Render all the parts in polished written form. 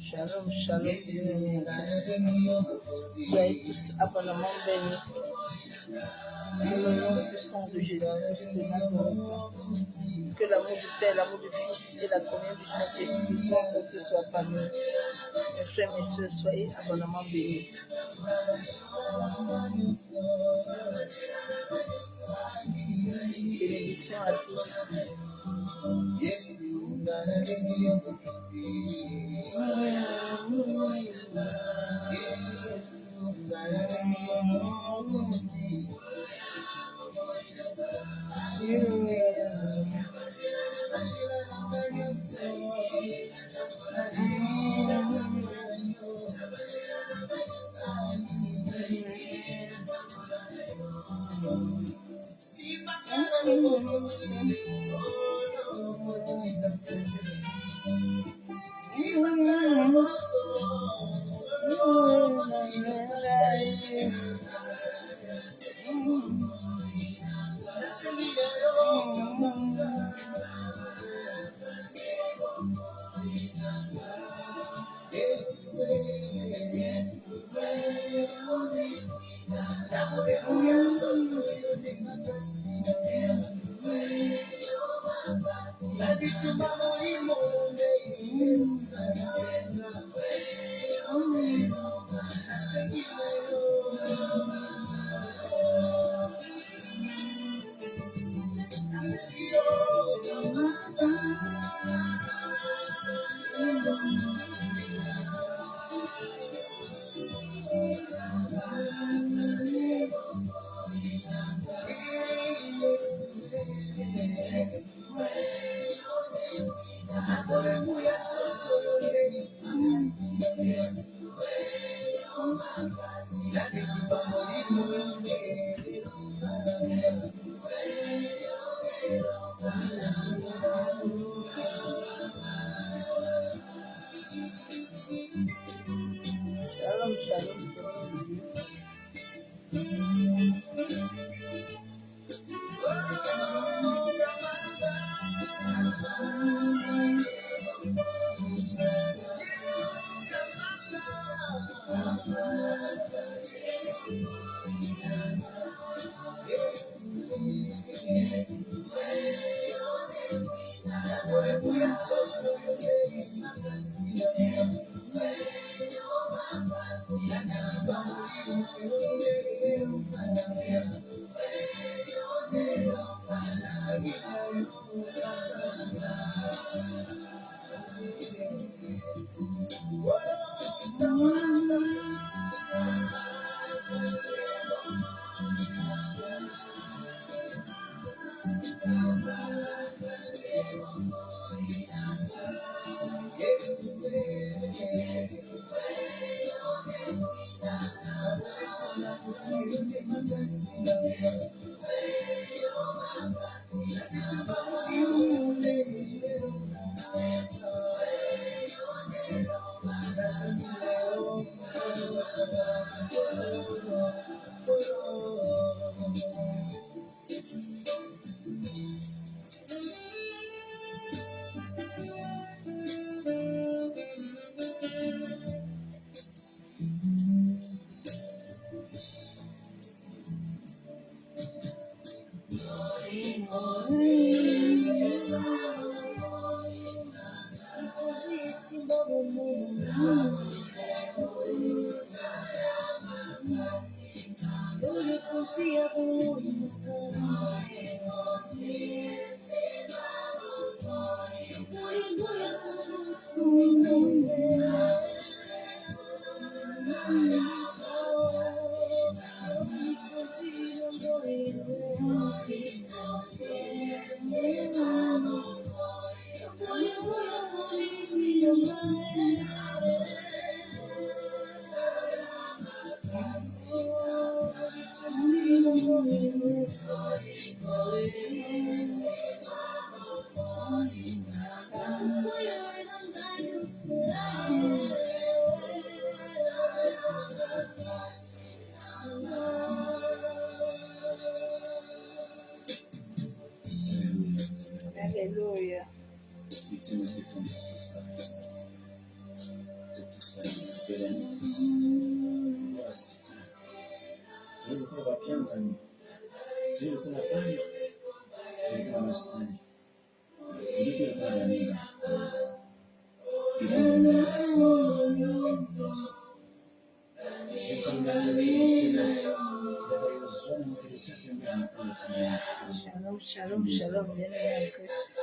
Shalom, shalom, soyez tous abondamment bénis. Dans le nom puissant de Jésus-Christ de Nazareth. Que l'amour du Père, l'amour du Fils et la communion du Saint-Esprit soient que ce soit parmi nous. Mes frères, mes soeurs, soyez abondamment bénis. Bénédiction à tous. Shalom, shalom, Alléluia. Shalom, shalom, bien-aimé en Christ.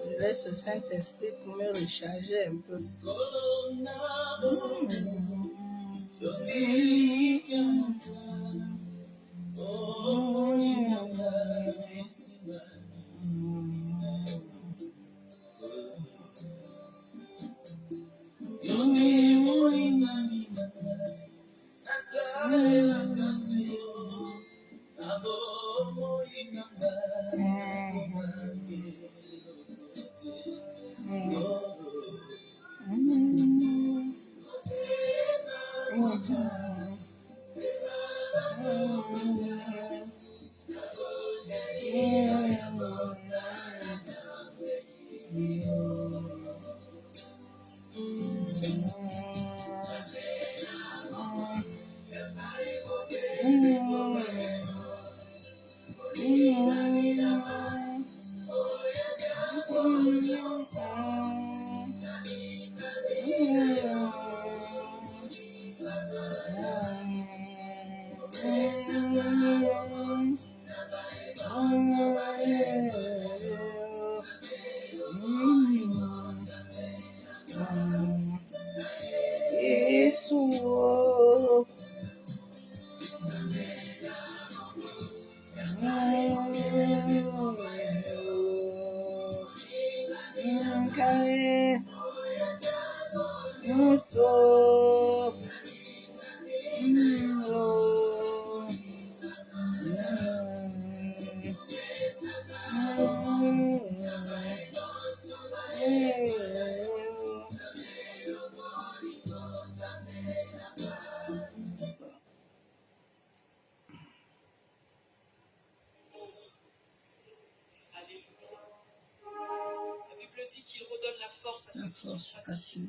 Je laisse le Saint-Esprit pour me recharger un peu.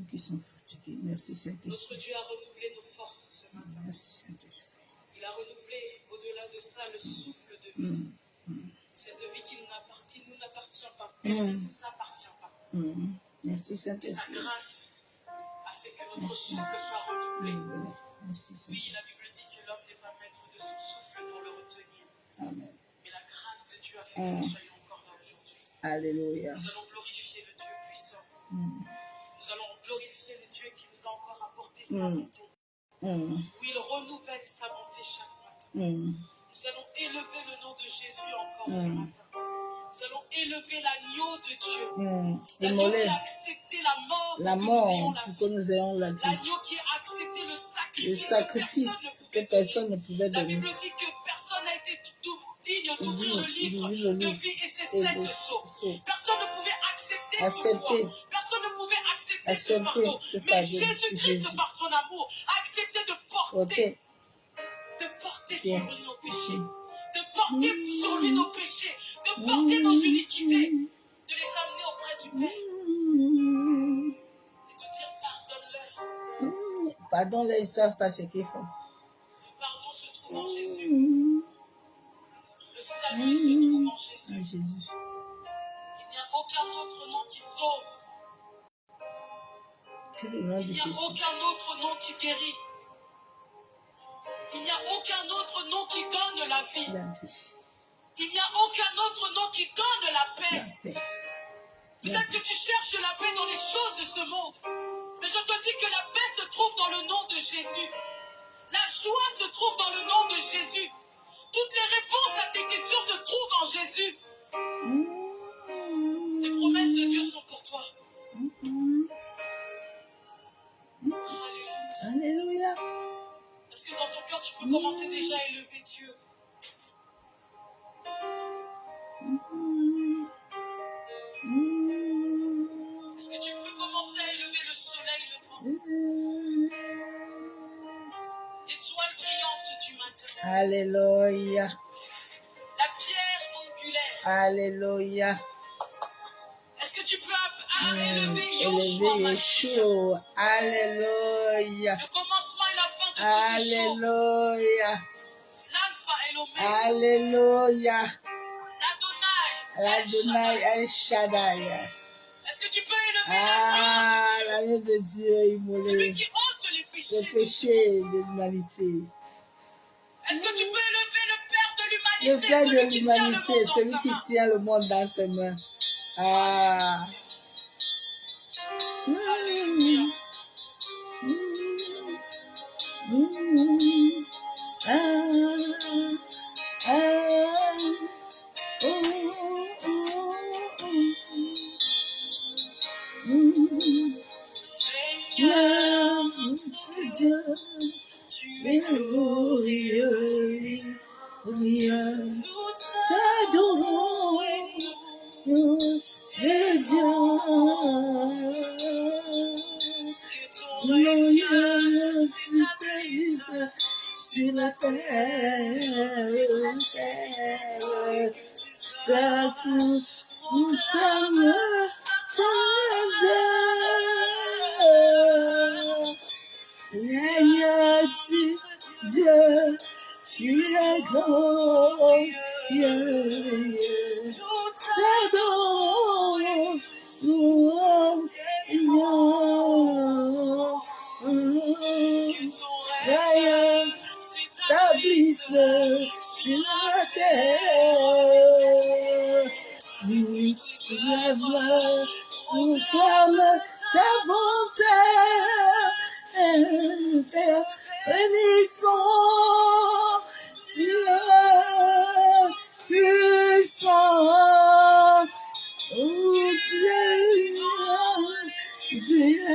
Qui sont fatigués. Merci Saint-Esprit. Notre Dieu a renouvelé nos forces ce matin. Merci Saint-Esprit. Il a renouvelé au-delà de ça le souffle de vie. Cette vie qui nous n'appartient pas. Elle ne nous appartient pas. Merci Sa Saint-Esprit. grâce a fait que notre souffle soit renouvelé. Merci Saint-Esprit. Oui, la Bible dit que l'homme n'est pas maître de son souffle pour le retenir. Amen. Mais la grâce de Dieu a fait que nous soyons encore là aujourd'hui. Alléluia. Nous allons glorifier le Dieu puissant. Nous allons glorifier le Dieu qui nous a encore apporté sa bonté. Où il renouvelle sa bonté chaque matin. Nous allons élever le nom de Jésus encore ce matin. Nous allons élever l'agneau de Dieu. L'agneau qui a accepté la mort pour que nous ayons la vie. L'agneau qui a accepté le sacrifice que personne ne pouvait La donner. Bible dit que personne n'a été digne d'ouvrir le livre de vie et ses 7 sceaux. Personne ne pouvait accepter ce poids. Personne ne pouvait accepter ce fardeau. Mais Jésus-Christ, par son amour, a accepté de porter sur lui nos péchés. De porter sur lui nos péchés. De porter nos iniquités. De les amener auprès du Père. Et de dire pardonne-leur. Pardonne-leur, ils ne savent pas ce qu'ils font. Le pardon se trouve en Jésus. Le salut se trouve en Jésus. Il n'y a aucun autre nom qui sauve. Il n'y a aucun autre nom qui guérit. Il n'y a aucun autre nom qui donne la vie. Il n'y a aucun autre nom qui donne la paix. Peut-être que tu cherches la paix dans les choses de ce monde. Mais je te dis que la paix se trouve dans le nom de Jésus. La joie se trouve dans le nom de Jésus. Toutes les réponses à tes questions se trouvent en Jésus. Les promesses de Dieu sont pour toi. Alléluia. Est-ce que dans ton cœur, tu peux commencer déjà à élever Dieu? Est-ce que tu peux commencer à élever le soleil levant? L'étoile brillante du matin. Alléluia. La pierre angulaire. Alléluia. Est-ce que tu peux élever Yoshua Yeshua. Alléluia. Le commencement et la fin de toutes les choses. Alléluia. L'alpha et l'oméga. Alléluia. L'Adonai. L'Adonai El Shaddai. Est-ce que tu peux élever l'agneau de Dieu immolé. celui qui ôte les péchés? Le péché de l'humanité. Est-ce que tu peux élever le Père de l'humanité? Le Père de l'humanité, celui qui tient le monde dans ses mains. Ah. Seigneur Dieu, tu es glorieux, nous t'adorons, c'est Dieu, glorieux, si t'existes sur la terre, t'as tout âme, Seigneur Dieu, tu es glorieux, t'adorons, t'ablisse sur la terre, nous proclame ta bonté, bénissons Dieu puissant, Dieu,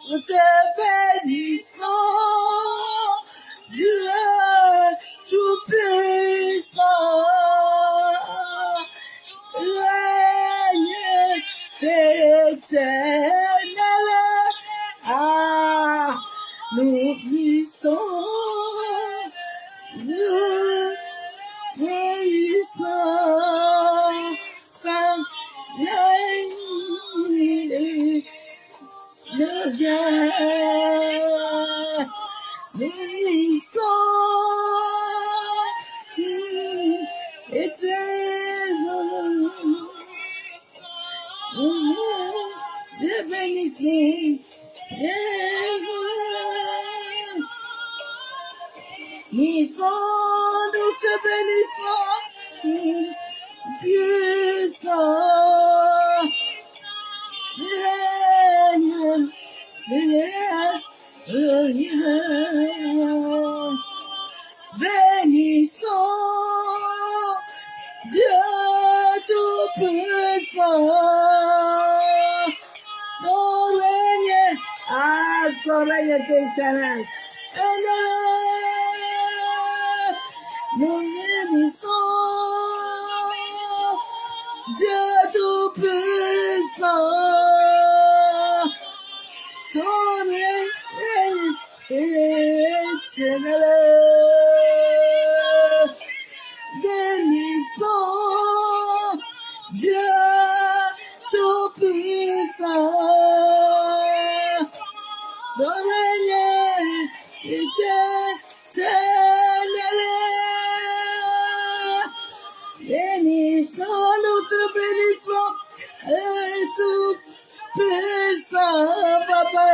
nous te bénissons, Dieu tout-puissant, règne éternel. Ah, nous glissons, nous glissons, sans le bien, nous glissons, éternel, le bénissons, nous te bénissons, puissant, bénissons Dieu tout-puissant, ton règne, son règne est éternel. Nous bénissons Dieu tout-puissant, ton règne éternel. Bénissons Dieu tout-puissant, ton règne éternel. Bénissons, nous te bénissons, et tout-puissant, Papa.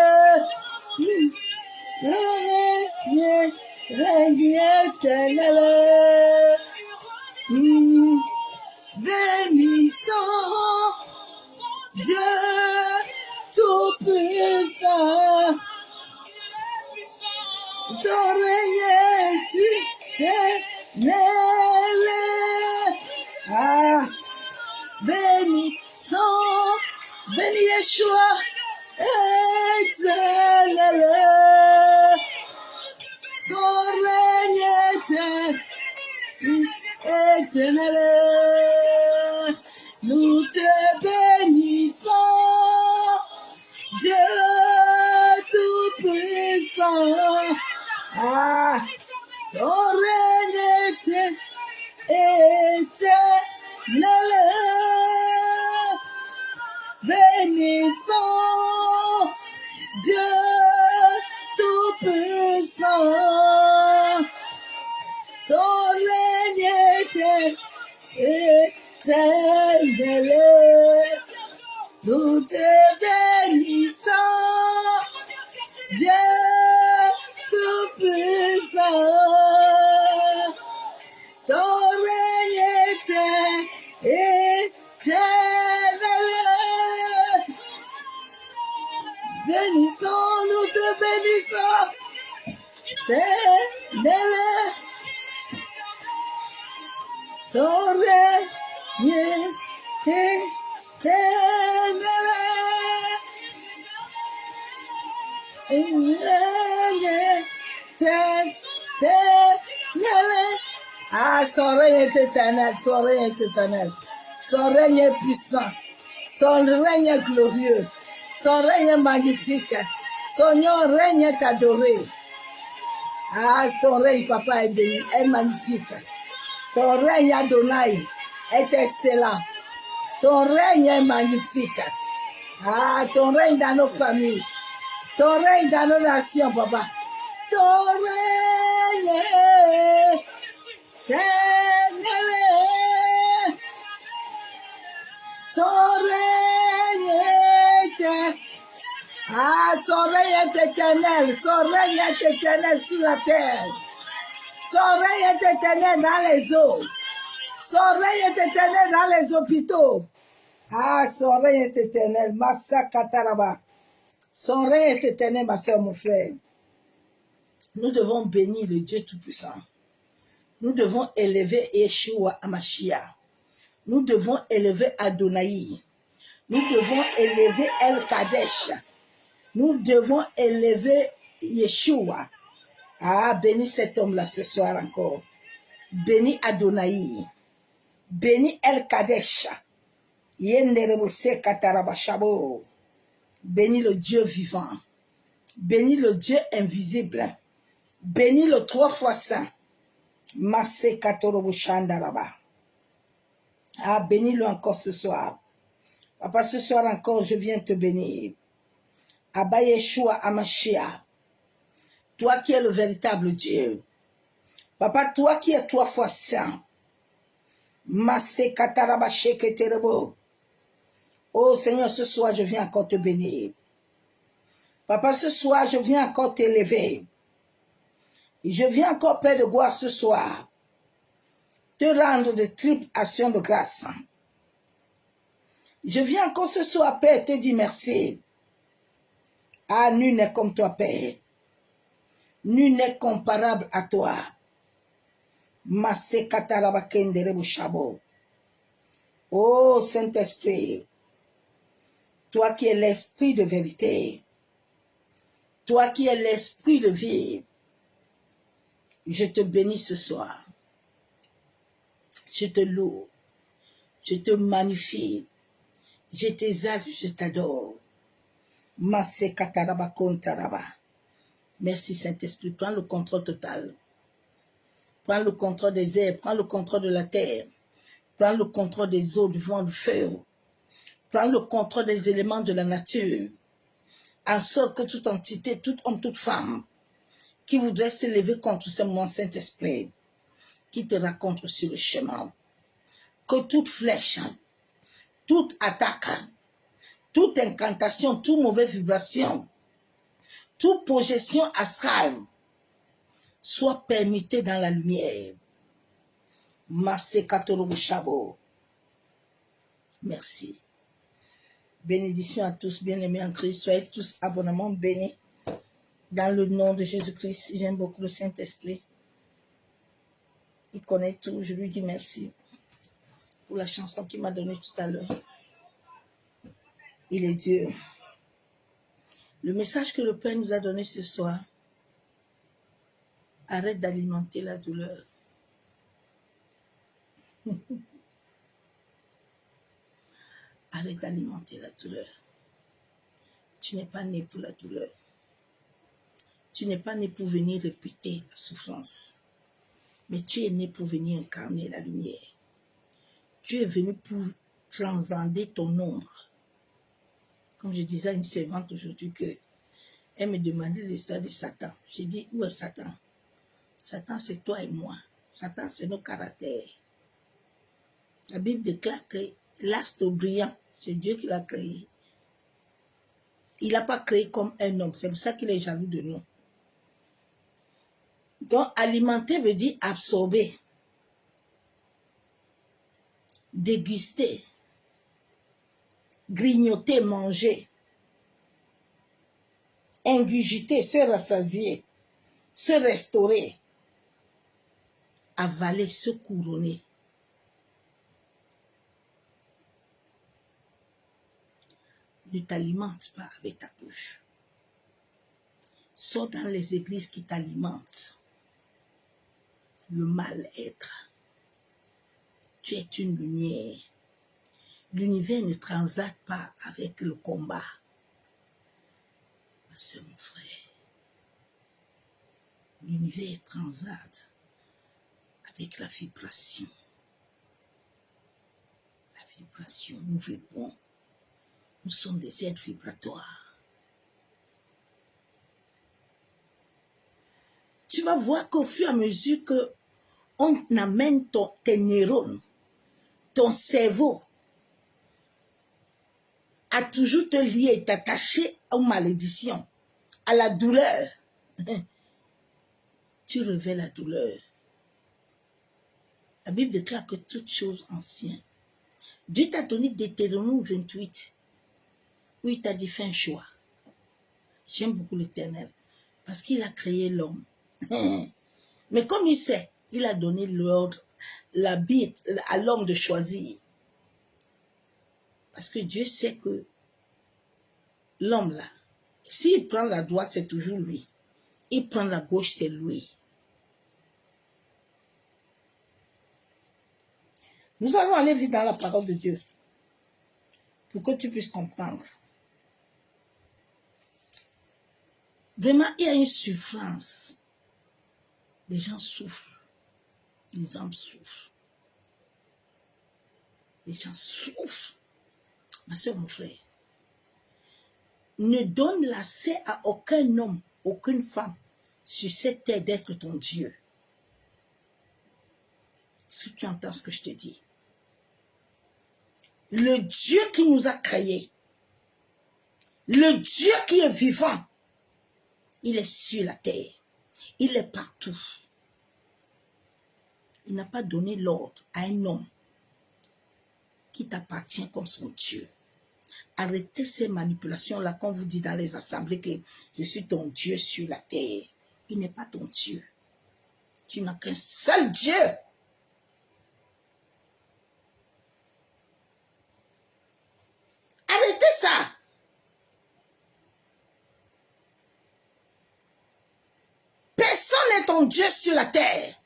Règne éternel. éternel. Bénissons Dieu Tout-Puissant. Ton règne est éternel. Ah, bénissons, béni Yeshua éternel. Son règne éternel. Nous te bénissons, Dieu Tout-Puissant. Ah, ton règne éternel. Bénissons Dieu Tout-Puissant. Ton règne éternel. Nous te bénissons, Dieu Tout-Puissant. Ton règne éternel. Bénissons, nous te bénissons, éternel. Ton règne éternel. Ah, son règne est éternel, son règne est éternel. Son règne est puissant, son règne est glorieux, son règne est magnifique, son règne est adoré. Ah, ton règne, papa, est magnifique. Ton règne, Adonai, est excellent. Ton règne est magnifique. Ah, ton règne dans nos familles. Ton règne dans nos nations, papa. Ton règne éternel. Son règne éternel. Ah, son règne est éternel. Son règne est éternel sur la terre. Son règne est éternel dans les eaux. Son règne est éternel dans les hôpitaux. Ah, son règne est éternel. Massa Kataraba. Son règne est éternel, ma soeur, mon frère. Nous devons bénir le Dieu Tout-Puissant. Nous devons élever Yeshua Hamashiach. Nous devons élever Adonai. Nous devons élever El Kadesh. Nous devons élever Yeshua. Ah, bénis cet homme-là ce soir encore. Bénis Adonai. Bénis El Kadesh. Yenderebose Katarabashabo. Bénis le Dieu vivant. Bénis le Dieu invisible. Bénis le 3 fois saint. Masse Katorobushandaraba. Ah, bénis-le encore ce soir. Papa, ce soir encore, je viens te bénir. Abba Yeshua Hamashiach. Toi qui es le véritable Dieu. Papa, toi qui es 3 fois saint. Masse Katarabashe Keterebo. Oh Seigneur, ce soir, je viens encore te bénir. Papa, ce soir, je viens encore t'élever. Je viens encore, Père de gloire, ce soir, te rendre de triples actions de grâce. Je viens encore ce soir, Père, te dire merci. Ah, nul n'est comme toi, Père. Nul n'est comparable à toi. Masse Katarabakendere Shabo. Oh Saint-Esprit, toi qui es l'esprit de vérité, toi qui es l'esprit de vie, je te bénis ce soir. Je te loue, je te magnifie, je t'exalte, je t'adore. Masse Kataraba Kontaraba. Merci Saint-Esprit, prends le contrôle total. Prends le contrôle des airs, prends le contrôle de la terre. Prends le contrôle des eaux, du vent, du feu. Prends le contrôle des éléments de la nature. En sorte que toute entité, tout homme, toute femme, qui voudrait s'élever contre ce mon Saint-Esprit, qui te raconte sur le chemin, que toute flèche, toute attaque, toute incantation, toute mauvaise vibration, toute projection astrale, soient permutés dans la lumière. Masekatorobushabo. Merci. Bénédiction à tous, bien-aimés en Christ. Soyez tous abondamment bénis. Dans le nom de Jésus-Christ, j'aime beaucoup le Saint-Esprit. Il connaît tout. Je lui dis merci pour la chanson qu'il m'a donnée tout à l'heure. Il est Dieu. Le message que le Père nous a donné ce soir, arrête d'alimenter la douleur. Arrête d'alimenter la douleur. Tu n'es pas né pour la douleur. Tu n'es pas né pour venir répéter la souffrance. Mais tu es né pour venir incarner la lumière. Tu es venu pour transcender ton ombre. Comme je disais à une servante aujourd'hui elle me demandait l'histoire de Satan. J'ai dit, où est Satan? Satan, c'est toi et moi. Satan, c'est nos caractères. La Bible déclare que l'astre brillant, c'est Dieu qui l'a créé. Il n'a pas créé comme un homme. C'est pour ça qu'il est jaloux de nous. Donc, alimenter veut dire absorber, déguster, grignoter, manger, ingurgiter, se rassasier, se restaurer, avaler, se couronner. Ne t'alimente pas avec ta bouche. Sors dans les églises qui t'alimentent. Le mal-être. Tu es une lumière. L'univers ne transacte pas avec le combat. Ma soeur, mon frère. L'univers transacte avec la vibration. La vibration, nous vibrons. Nous sommes des êtres vibratoires. Tu vas voir qu'au fur et à mesure que on amène tes neurones, ton cerveau, à toujours te lier et t'attacher aux malédictions, à la douleur. Tu revêts la douleur. La Bible déclare que toutes choses anciennes. Dieu t'a donné Deutéronome 28, où il t'a dit fais un choix. J'aime beaucoup l'Éternel, parce qu'il a créé l'homme. Mais comme il sait, il a donné l'ordre, la bite à l'homme de choisir. Parce que Dieu sait que l'homme là, s'il prend la droite, c'est toujours lui. Il prend la gauche, c'est lui. Nous allons aller vite dans la parole de Dieu pour que tu puisses comprendre. Vraiment, il y a une souffrance. Les gens souffrent. Les hommes souffrent. Les gens souffrent. Ma soeur, mon frère, ne donne l'accès à aucun homme, aucune femme sur cette terre d'être ton Dieu. Est-ce que tu entends ce que je te dis? Le Dieu qui nous a créés, le Dieu qui est vivant, il est sur la terre. Il est partout. Il n'a pas donné l'ordre à un homme qui t'appartient comme son Dieu. Arrêtez ces manipulations-là qu'on vous dit dans les assemblées que je suis ton Dieu sur la terre. Il n'est pas ton Dieu. Tu n'as qu'un seul Dieu. Arrêtez ça. Personne n'est ton Dieu sur la terre.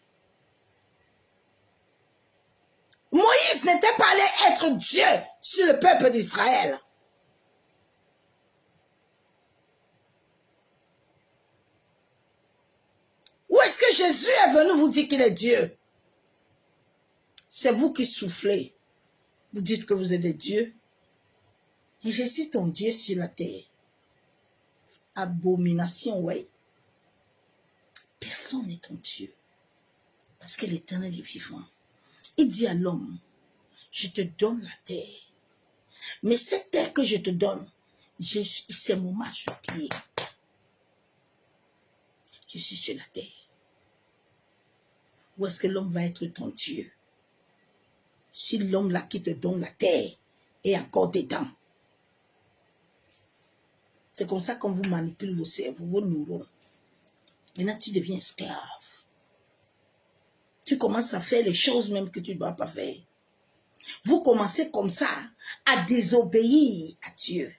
Moïse n'était pas allé être Dieu sur le peuple d'Israël. Où est-ce que Jésus est venu vous dire qu'il est Dieu? C'est vous qui soufflez. Vous dites que vous êtes des dieux. Et je suis ton Dieu sur la terre. Abomination, oui. Personne n'est ton Dieu. Parce que l'Éternel est vivant. Il dit à l'homme, je te donne la terre. Mais cette terre que je te donne, c'est mon marchepied. Je suis sur la terre. Où est-ce que l'homme va être ton Dieu? Si l'homme là qui te donne la terre est encore dedans. C'est comme ça qu'on vous manipule vos cerveaux, vos neurones. Maintenant, tu deviens esclave. Tu commences à faire les choses même que tu ne dois pas faire. Vous commencez comme ça à désobéir à Dieu.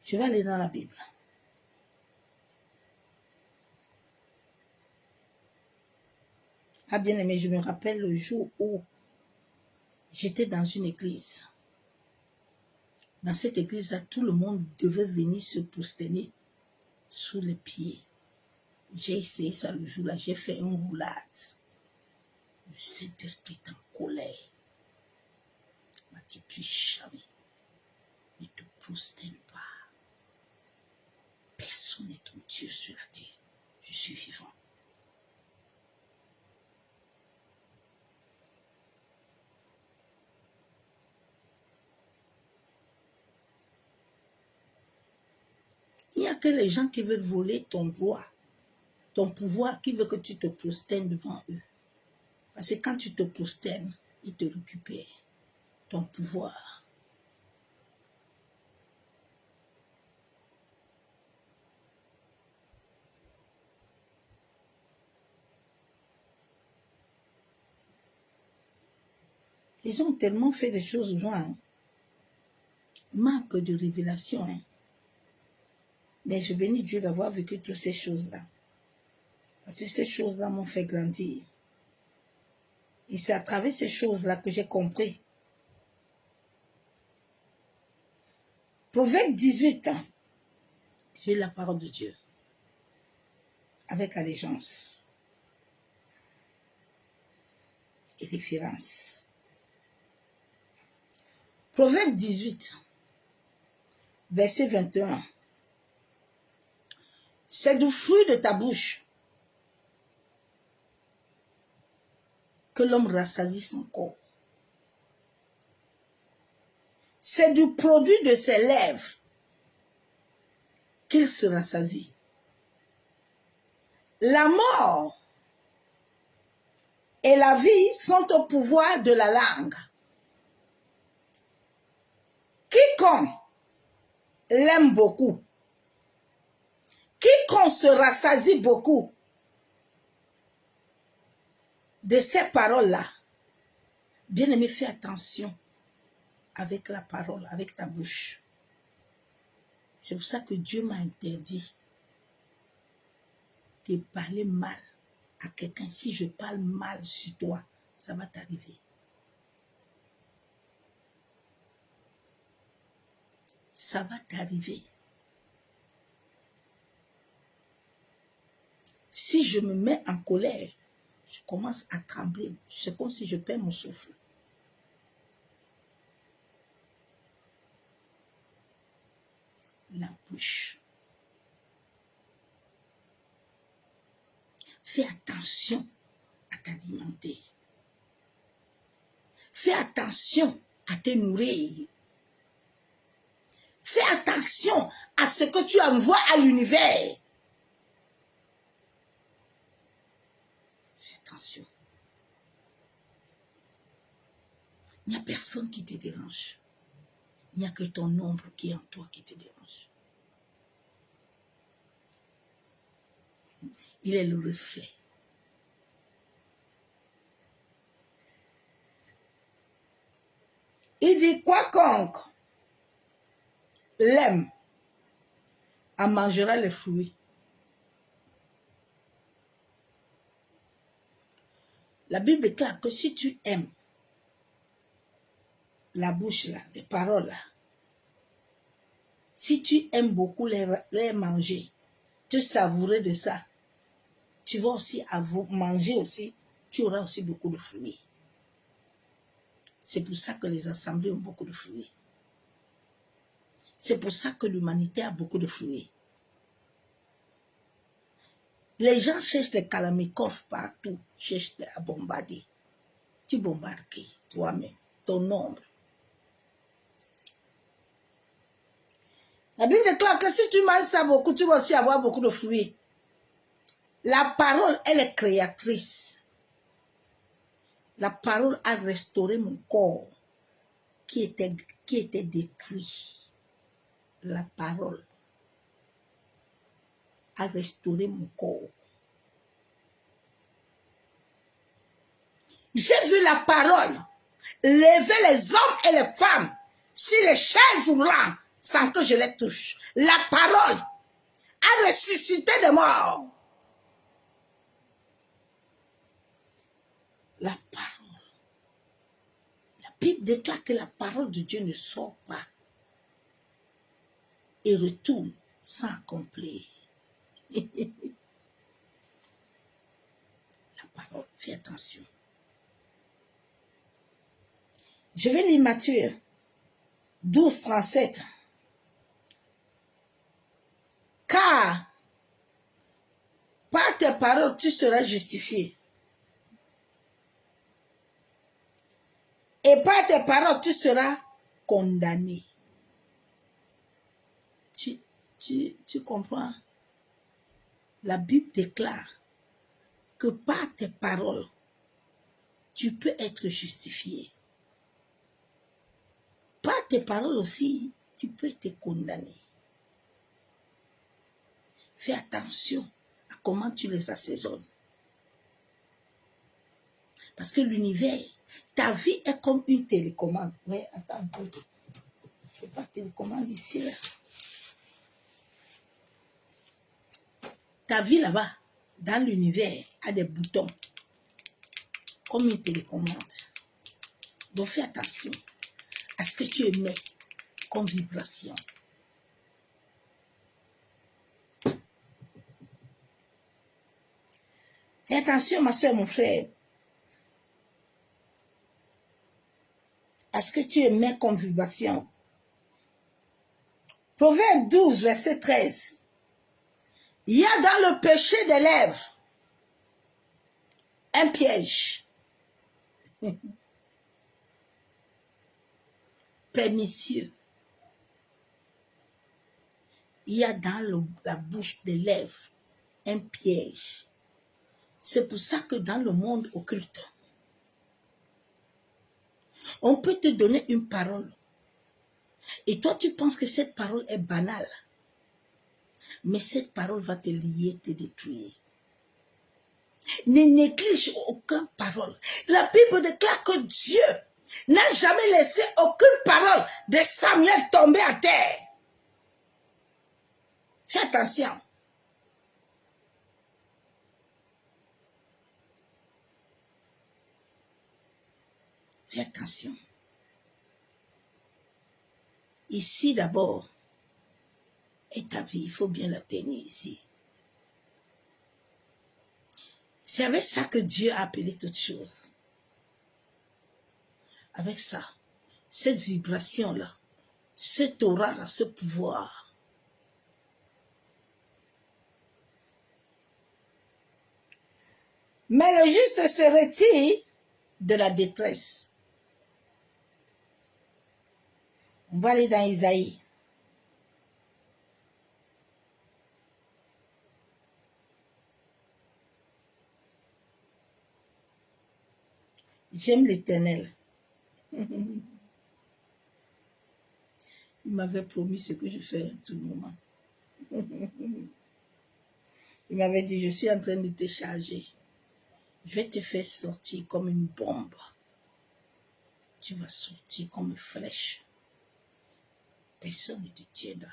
Je vais aller dans la Bible. Ah bien aimé, je me rappelle le jour où j'étais dans une église. Dans cette église-là, tout le monde devait venir se prosterner sous les pieds. J'ai essayé ça le jour-là, j'ai fait une roulade. Le Saint-Esprit est en colère. Il m'a dit, plus jamais, ne te prosterne pas. Personne n'est ton Dieu sur la terre. Je suis vivant. Il n'y a que les gens qui veulent voler ton droit, ton pouvoir, qui veulent que tu te prosternes devant eux. Parce que quand tu te prosternes, ils te récupèrent ton pouvoir. Ils ont tellement fait des choses aux gens, hein. Manque de révélation. Hein. Mais je bénis Dieu d'avoir vécu toutes ces choses-là. Parce que ces choses-là m'ont fait grandir. Et c'est à travers ces choses-là que j'ai compris. Proverbe 18 ans. J'ai la parole de Dieu. Avec allégeance. Et référence. Proverbe 18. Verset 21. C'est du fruit de ta bouche que l'homme rassasie son corps. C'est du produit de ses lèvres qu'il se rassasie. La mort et la vie sont au pouvoir de la langue. Quiconque l'aime beaucoup, quiconque se rassasie beaucoup de ces paroles-là, bien-aimé, fais attention avec la parole, avec ta bouche. C'est pour ça que Dieu m'a interdit de parler mal à quelqu'un. Si je parle mal sur toi, ça va t'arriver. Ça va t'arriver. Si je me mets en colère, je commence à trembler. C'est comme si je perds mon souffle. La bouche. Fais attention à t'alimenter. Fais attention à te nourrir. Fais attention à ce que tu envoies à l'univers. Fais attention. Il n'y a personne qui te dérange. Il n'y a que ton ombre qui est en toi qui te dérange. Il est le reflet. Il dit, quiconque l'aime en mangera les fruits. La Bible déclare que si tu aimes la bouche là, les paroles là, si tu aimes beaucoup les manger, te savourer de ça, tu vas aussi manger aussi, tu auras aussi beaucoup de fruits. C'est pour ça que les assemblées ont beaucoup de fruits. C'est pour ça que l'humanité a beaucoup de fruits. Les gens cherchent les calamikov partout, cherchent à bombarder. Tu bombardes qui? Toi-même, ton ombre. La Bible déclare que si tu manges ça beaucoup, tu vas aussi avoir beaucoup de fruits. La parole, elle est créatrice. La parole a restauré mon corps qui était détruit. La parole a restauré mon corps. J'ai vu la parole lever les hommes et les femmes sur les chaises roulantes sans que je les touche. La parole a ressuscité des morts. La parole. La Bible déclare que la parole de Dieu ne sort pas et retourne sans accomplir. La parole, fais attention. Je vais lire Matthieu 12, 37. Car par tes paroles, tu seras justifié. Et par tes paroles, tu seras condamné. Tu comprends? La Bible déclare que par tes paroles, tu peux être justifié. Par tes paroles aussi, tu peux être condamné. Fais attention à comment tu les assaisonnes. Parce que l'univers, ta vie est comme une télécommande. Oui, attends un peu. Je ne fais pas télécommande ici, là. Ta vie là-bas, dans l'univers, a des boutons. Comme une télécommande. Donc fais attention à ce que tu émets comme vibration. Fais attention, ma soeur, mon frère, à ce que tu émets comme vibration. Proverbe 12, verset 13. Il y a dans le péché des lèvres un piège pernicieux. Il y a dans la bouche des lèvres un piège. C'est pour ça que dans le monde occulte, on peut te donner une parole. Et toi, tu penses que cette parole est banale. Mais cette parole va te lier, te détruire. Ne néglige aucune parole. La Bible déclare que Dieu n'a jamais laissé aucune parole de Samuel tomber à terre. Fais attention. Fais attention. Ici d'abord est ta vie, il faut bien la tenir ici. C'est avec ça que Dieu a appelé toutes choses. Avec ça, cette vibration-là, cette aura-là, ce pouvoir. Mais le juste se retire de la détresse. On va aller dans Isaïe. J'aime l'Éternel. Il m'avait promis ce que je fais tout le moment. Il m'avait dit, je suis en train de te charger. Je vais te faire sortir comme une bombe. Tu vas sortir comme une flèche. Personne ne te tiendra.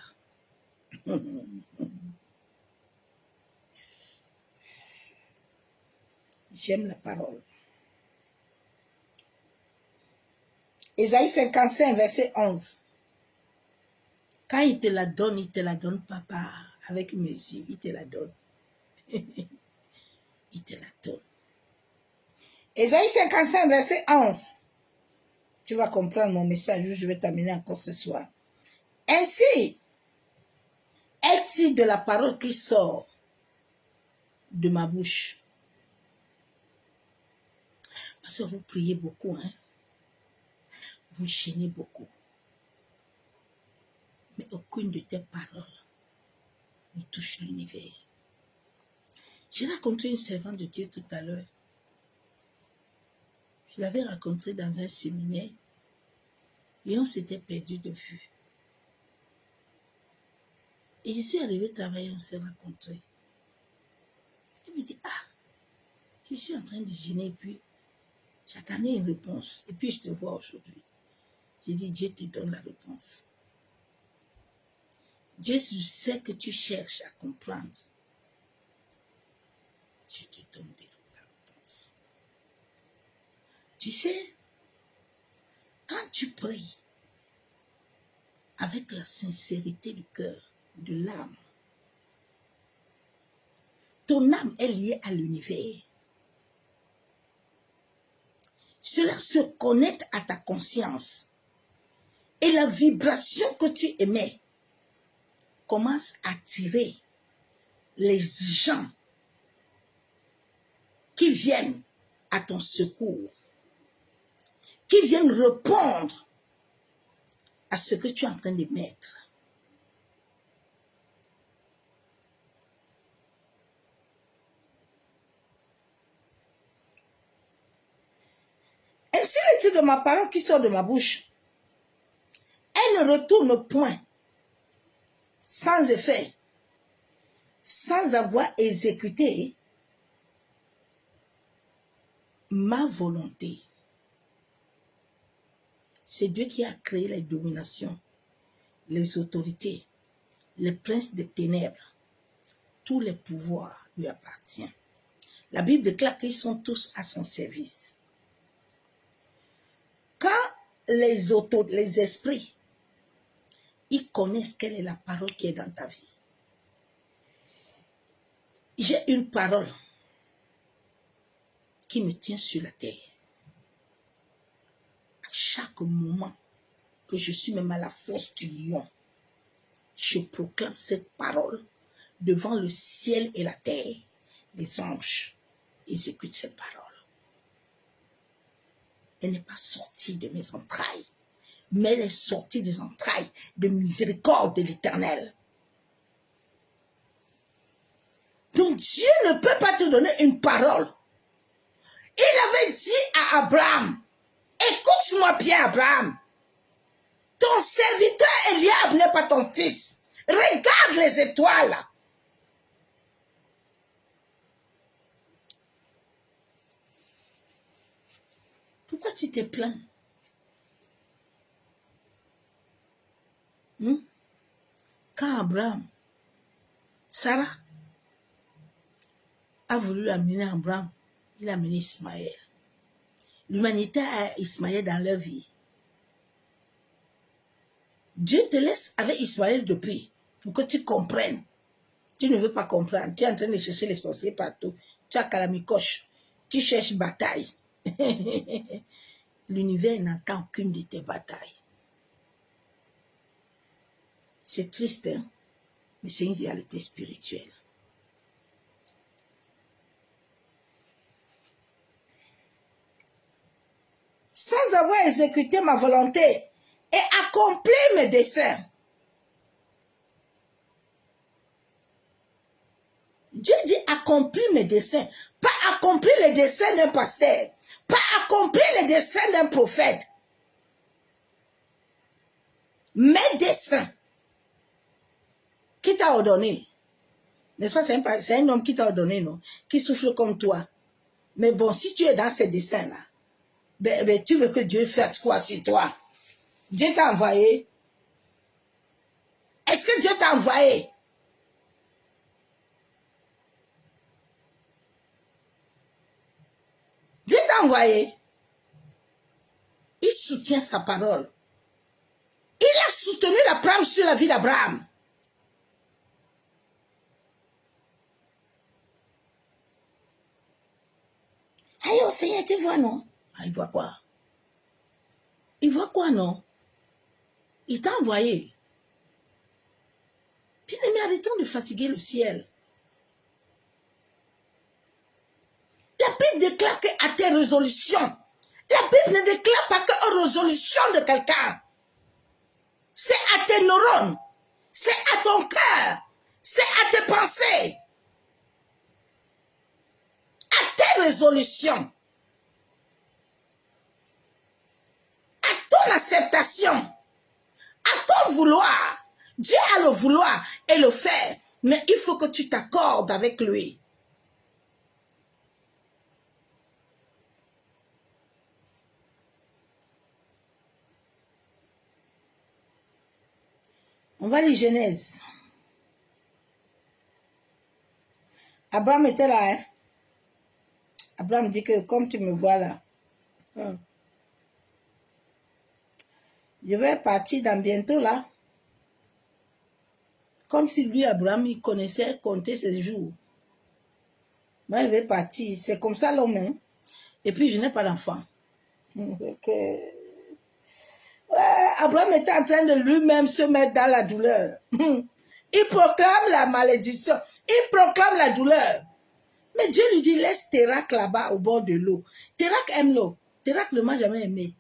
J'aime la parole. Ésaïe 55, verset 11. Quand il te la donne, papa, avec mes yeux, il te la donne. Il te la donne. Ésaïe 55, verset 11. Tu vas comprendre mon message, je vais t'amener encore ce soir. Ainsi, est-il de la parole qui sort de ma bouche. Parce que vous priez beaucoup, hein. Vous gênez beaucoup. Mais aucune de tes paroles ne touche l'univers. J'ai rencontré une servante de Dieu tout à l'heure. Je l'avais rencontrée dans un séminaire et on s'était perdu de vue. Et je suis arrivée travailler, on s'est rencontrés. Elle me dit, ah, je suis en train de gêner et puis j'attendais une réponse. Et puis je te vois aujourd'hui. J'ai dit, Dieu te donne la réponse. Dieu sait que tu cherches à comprendre. Dieu te donne la réponse. Tu sais, quand tu pries avec la sincérité du cœur, de l'âme, ton âme est liée à l'univers. Cela se connecte à ta conscience. Et la vibration que tu émets commence à attirer les gens qui viennent à ton secours, qui viennent répondre à ce que tu es en train de mettre. Ainsi l'est-il de ma parole qui sort de ma bouche. Elle ne retourne point sans effet, sans avoir exécuté ma volonté. C'est Dieu qui a créé les dominations, les autorités, les princes des ténèbres. Tous les pouvoirs lui appartiennent. La Bible déclare qu'ils sont tous à son service. Quand les esprits, ils connaissent quelle est la parole qui est dans ta vie. J'ai une parole qui me tient sur la terre. À chaque moment que je suis même à la fosse du lion, je proclame cette parole devant le ciel et la terre. Les anges exécutent cette parole. Elle n'est pas sortie de mes entrailles, mais elle est sortie des entrailles de miséricorde de l'Éternel. Donc Dieu ne peut pas te donner une parole. Il avait dit à Abraham, écoute-moi bien Abraham, ton serviteur Eliab n'est pas ton fils. Regarde les étoiles. Pourquoi tu te plains? Quand Abraham, Sarah a voulu amener Abraham, il a amené Ismaël. L'humanité a Ismaël dans leur vie. Dieu te laisse avec Ismaël depuis pour que tu comprennes. Tu ne veux pas comprendre. Tu es en train de chercher les sorciers partout. Tu as Kalamikoche. Tu cherches bataille. L'univers n'entend aucune de tes batailles. C'est triste, hein? Mais c'est une réalité spirituelle. Sans avoir exécuté ma volonté et accompli mes desseins. Dieu dit accomplir mes desseins, pas accomplir les desseins d'un pasteur, pas accomplir les desseins d'un prophète. Mes desseins. Qui t'a ordonné? N'est-ce pas, c'est un homme qui t'a ordonné, non? Qui souffle comme toi. Mais bon, si tu es dans ces desseins-là, ben, tu veux que Dieu fasse quoi sur toi? Dieu t'a envoyé. Est-ce que Dieu t'a envoyé? Dieu t'a envoyé. Il soutient sa parole. Il a soutenu l'Abraham sur la vie d'Abraham. Aïe, oh Seigneur, tu vois, non? Ah, il voit quoi? Il voit quoi, non? Il t'a envoyé. Bien aimé, arrêtons de fatiguer le ciel. La Bible déclare qu'à tes résolutions, la Bible ne déclare pas qu'aux résolutions de quelqu'un. C'est à tes neurones, C'est à ton cœur. C'est à tes pensées. À tes résolutions. À ton acceptation. À ton vouloir. Dieu a le vouloir et le faire. Mais il faut que tu t'accordes avec lui. On va lire Genèse. Abraham était là, hein. Abraham dit que comme tu me vois là, je vais partir dans bientôt là. Comme si lui, Abraham, il connaissait compter ses jours. Moi, il vais partir. C'est comme ça l'homme, hein. Et puis, je n'ai pas d'enfant. Abraham était en train de lui-même se mettre dans la douleur. Il proclame la malédiction. Il proclame la douleur. Mais Dieu lui dit, laisse Térak là-bas au bord de l'eau. Térak aime l'eau. Térak ne m'a jamais aimé.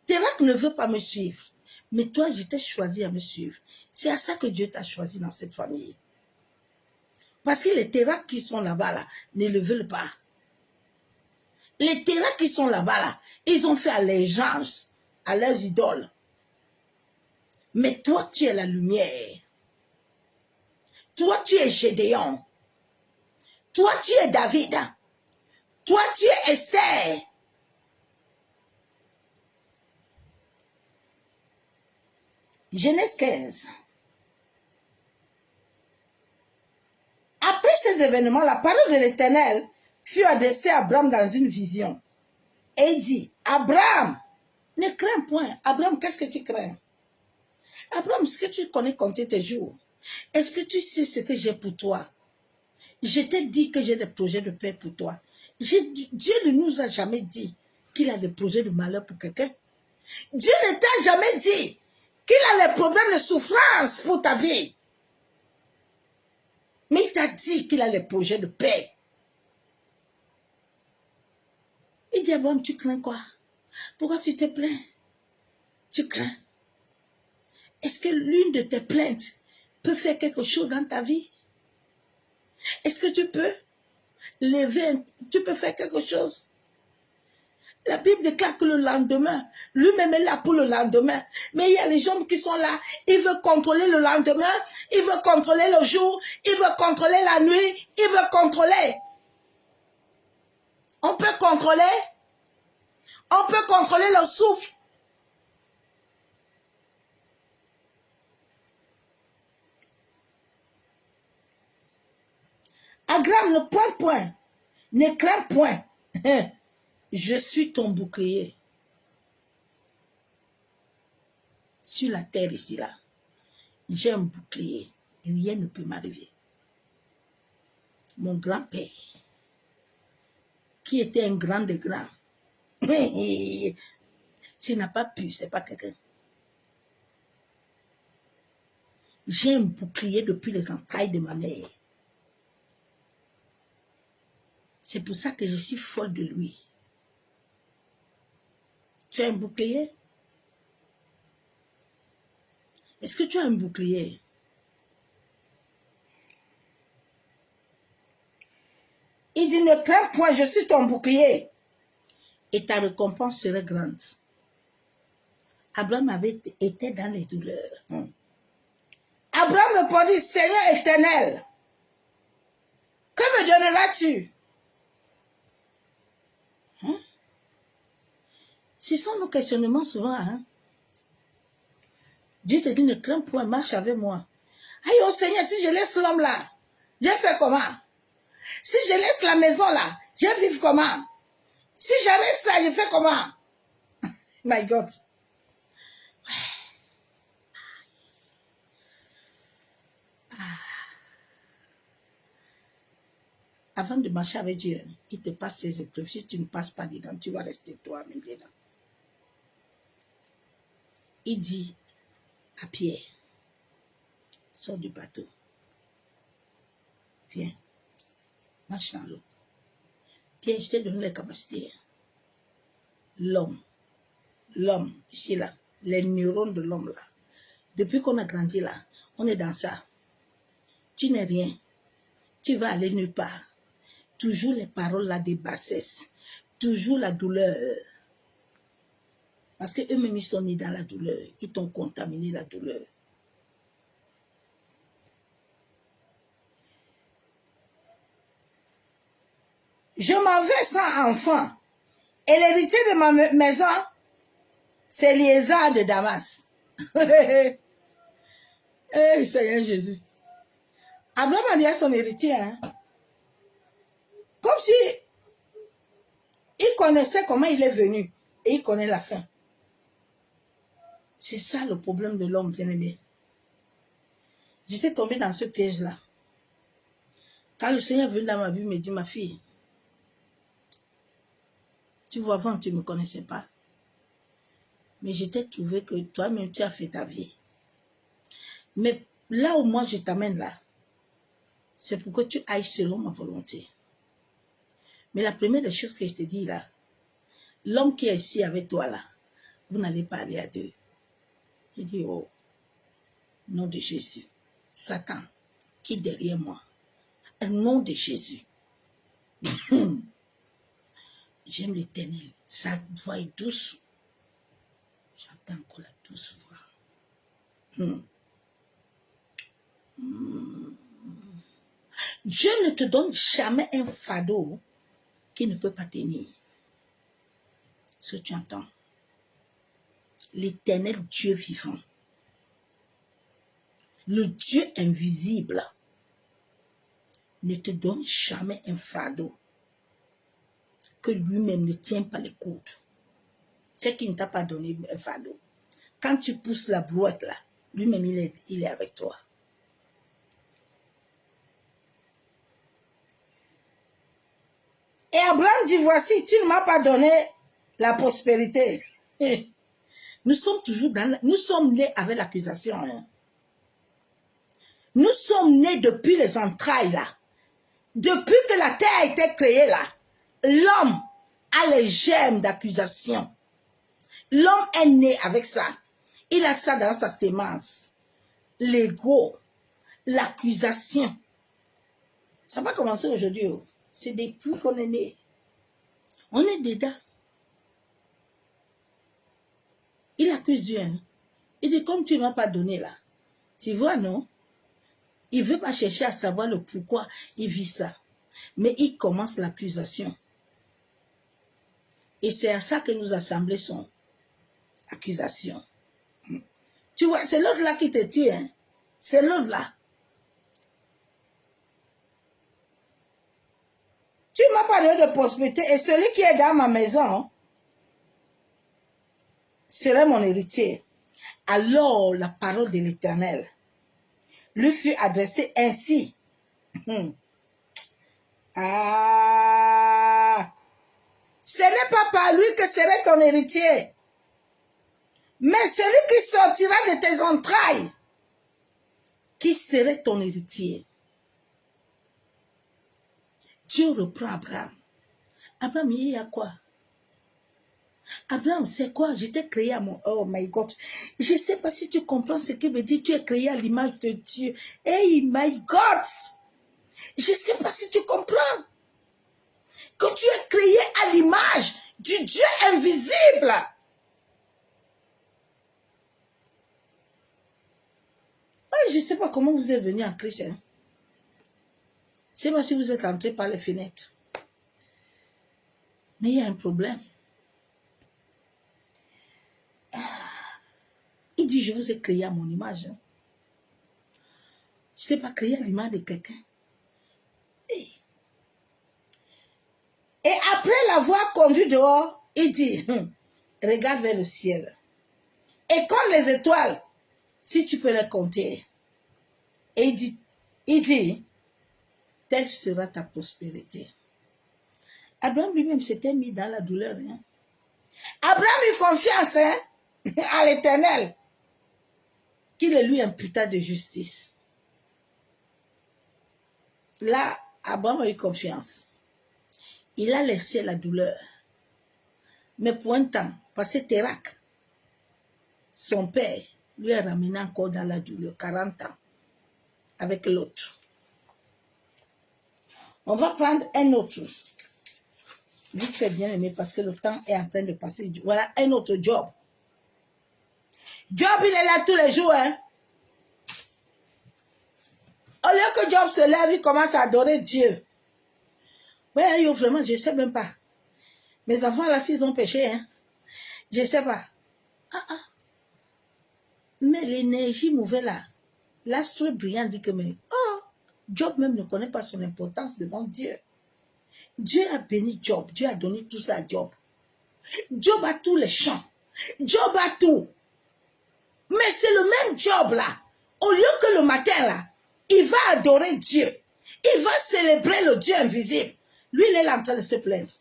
Térak ne veut pas me suivre. Mais toi, je t'ai choisi à me suivre. C'est à ça que Dieu t'a choisi dans cette famille. Parce que les Térak qui sont là-bas, là, ne le veulent pas. Les Térak qui sont là-bas, là, ils ont fait allégeance à leurs idoles. Mais toi, tu es la lumière. Toi, tu es Gédéon. Toi, tu es David. Toi, tu es Esther. Genèse 15. Après ces événements, la parole de l'Éternel fut adressée à Abraham dans une vision. Et il dit, Abraham, ne crains point. Abraham, qu'est-ce que tu crains? Abraham, est-ce que tu connais compter tes jours? Est-ce que tu sais ce que j'ai pour toi? Je t'ai dit que j'ai des projets de paix pour toi. Dieu ne nous a jamais dit qu'il a des projets de malheur pour quelqu'un. Dieu ne t'a jamais dit qu'il a des problèmes de souffrance pour ta vie. Mais il t'a dit qu'il a des projets de paix. Il dit, Abraham, tu crains quoi? Pourquoi tu te plains? Tu crains? Est-ce que l'une de tes plaintes peut faire quelque chose dans ta vie? Est-ce que tu peux tu peux faire quelque chose? La Bible déclare que le lendemain, lui-même est là pour le lendemain. Mais il y a les gens qui sont là, ils veulent contrôler le lendemain, ils veulent contrôler le jour, ils veulent contrôler la nuit, ils veulent contrôler. On peut contrôler le souffle. Abraham, ne prends point, ne crains point. Je suis ton bouclier. Sur la terre ici, là, j'ai un bouclier. Et rien ne peut m'arriver. Mon grand-père, qui était un grand des grands, s'il n'a pas pu, c'est pas quelqu'un. J'ai un bouclier depuis les entrailles de ma mère. C'est pour ça que je suis folle de lui. Tu as un bouclier? Est-ce que tu as un bouclier? Il dit, ne crains point, je suis ton bouclier. Et ta récompense serait grande. Abraham avait été dans les douleurs. Abraham répondit, Seigneur éternel, que me donneras-tu? Ce sont nos questionnements souvent. Dieu te dit, ne crains point, marche avec moi. Aïe, oh Seigneur, si je laisse l'homme là, je fais comment? Si je laisse la maison là, je vis comment? Si j'arrête ça, je fais comment? My God. Avant de marcher avec Dieu, il te passe ses épreuves. Si tu ne passes pas dedans, tu vas rester toi-même dedans. Il dit à Pierre, sors du bateau. Viens, marche dans l'eau. Pierre, je t'ai donné les capacités. L'homme, ici là, les neurones de l'homme là. Depuis qu'on a grandi là, On est dans ça. Tu n'es rien. Tu vas aller nulle part. Toujours les paroles là de bassesse. Toujours la douleur. Parce qu'eux-mêmes, ils sont nés dans la douleur. Ils t'ont contaminé la douleur. Je m'en vais sans enfant. Et l'héritier de ma maison, c'est Eliezer de Damas. Eh, Seigneur Jésus. Abraham a dit à son héritier, hein? Comme si il connaissait comment il est venu et il connaît la fin. C'est ça le problème de l'homme bien-aimé. J'étais tombée dans ce piège-là. Quand le Seigneur est venu dans ma vie, il me dit, ma fille, tu vois, avant, tu ne me connaissais pas. Mais je t'ai trouvé que toi-même, tu as fait ta vie. Mais là où moi, je t'amène là, c'est pour que tu ailles selon ma volonté. Mais la première des choses que je te dis là, l'homme qui est ici avec toi là, vous n'allez pas aller à deux. Je dis, oh, nom de Jésus, Satan, qui est derrière moi, au nom de Jésus. J'aime l'Éternel, sa voix est douce. J'entends encore la douce voix. Dieu ne te donne jamais un fardeau qui ne peut pas tenir. Ce que tu entends. L'Éternel Dieu vivant. Le Dieu invisible ne te donne jamais un fardeau que lui-même ne tient pas les coudes. C'est qu'il ne t'a pas donné un fardeau. Quand tu pousses la brouette là, lui-même il est avec toi. Et Abraham dit, voici, tu ne m'as pas donné la prospérité. Nous sommes toujours nous sommes nés avec l'accusation. Hein. Nous sommes nés depuis les entrailles là. Depuis que la terre a été créée là, l'homme a les germes d'accusation. L'homme est né avec ça. Il a ça dans sa sémence. L'ego, l'accusation. Ça va commencer aujourd'hui. Oh. C'est depuis qu'on est né. On est dedans. Il accuse Dieu. Hein. Il dit, comme tu ne m'as pas donné là. Tu vois, non? Il ne veut pas chercher à savoir le pourquoi il vit ça. Mais il commence l'accusation. Et c'est à ça que nos assemblées sont. Accusation. Tu vois, c'est l'autre là qui te tue. Hein? C'est l'autre là. Tu m'as parlé de prospérité et celui qui est dans ma maison serait mon héritier. Alors la parole de l'Éternel lui fut adressée ainsi. Ah, ce n'est pas par lui que serait ton héritier, mais celui qui sortira de tes entrailles, qui serait ton héritier. Dieu reprend Abraham. Abraham, il y a quoi? Abraham, c'est quoi? Je t'ai créé à mon... Oh my God. Je ne sais pas si tu comprends ce qu'il veut dire. Tu es créé à l'image de Dieu. Hey my God. Je ne sais pas si tu comprends. Que tu es créé à l'image du Dieu invisible. Je ne sais pas comment vous êtes venu en Christ. Hein. C'est pas si vous êtes entré par les fenêtres. Mais il y a un problème. Il dit, je vous ai créé à mon image. Hein. Je ne t'ai pas créé à l'image de quelqu'un. Et après l'avoir conduit dehors, il dit, regarde vers le ciel. Et compte les étoiles, si tu peux les compter. Et il dit, telle sera ta prospérité. Abraham lui-même s'était mis dans la douleur. Hein. Abraham eut confiance hein, à l'Éternel, qui le lui imputa de justice. Là, Abraham a eu confiance. Il a laissé la douleur. Mais pour un temps, parce que Térak, son père, lui a ramené encore dans la douleur, 40 ans. avec l'autre. On va prendre un autre. Vite fait, bien aimé, parce que le temps est en train de passer. Voilà un autre Job. Job, il est là tous les jours. Hein? Au lieu que Job se lève, il commence à adorer Dieu. Ouais, yo, vraiment, je ne sais même pas. Mes enfants, là, s'ils ont péché, hein, je ne sais pas. Mais l'énergie mauvaise, là, l'astre brillant dit que, mais, oh, Job même ne connaît pas son importance devant Dieu. Dieu a béni Job. Dieu a donné tout ça à Job. Job a tous les champs. Job a tout. Mais c'est le même Job, là. Au lieu que le matin, là, il va adorer Dieu. Il va célébrer le Dieu invisible. Lui, il est là en train de se plaindre.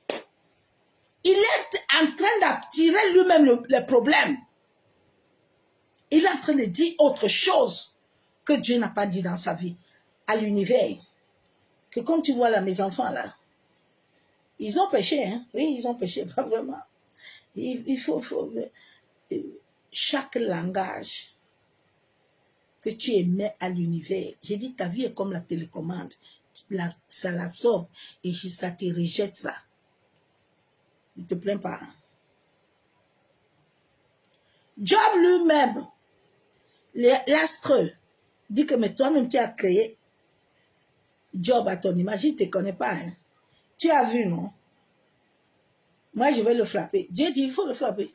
Il est en train d'attirer lui-même le problème. Il est en train de dire autre chose que Dieu n'a pas dit dans sa vie, à l'univers. Que comme tu vois là, mes enfants là, ils ont péché, hein? Oui, ils ont péché, pas vraiment. Il faut chaque langage que tu émets à l'univers. J'ai dit, ta vie est comme la télécommande. Ça l'absorbe et ça te rejette ça. Ne te plains pas. Job lui-même, l'astre, dit que mais toi-même tu as créé Job à ton image, il ne te connaît pas. Hein. Tu as vu, non? Moi, je vais le frapper. Dieu dit, il faut le frapper.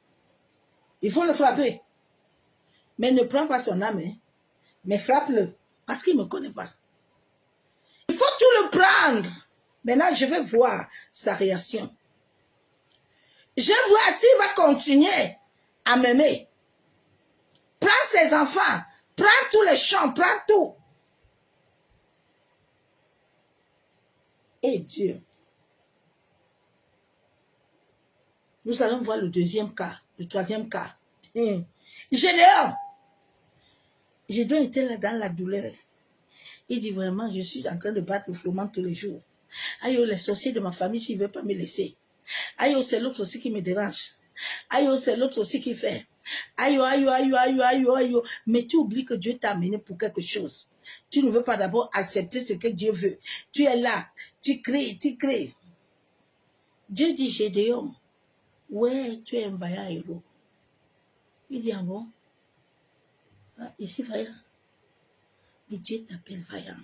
Il faut le frapper. Mais ne prends pas son âme, hein. Mais frappe-le, parce qu'il ne me connaît pas. Il faut tout le prendre. Maintenant, je vais voir sa réaction. Je vais voir s'il va continuer à m'aimer. Prends ses enfants, prends tous les champs, prends tout. Et Dieu. Nous allons voir le deuxième cas, le troisième cas. Gédéon. Gédéon était là dans la douleur. Il dit vraiment, je suis en train de battre le froment tous les jours. Aïe, les sorciers de ma famille, s'ils ne veulent pas me laisser. Aïe, c'est l'autre aussi qui me dérange. Aïe, c'est l'autre aussi qui fait. Aïe, aïe, aïe, aïe, aïe, aïe. Mais tu oublies que Dieu t'a amené pour quelque chose. Tu ne veux pas d'abord accepter ce que Dieu veut. Tu es là, tu cries, tu cries. Dieu dit, Gédéon, ouais, tu es un vaillant héros. Il dit, ah bon? Ah, ici, vaillant. Mais Dieu t'appelle vaillant.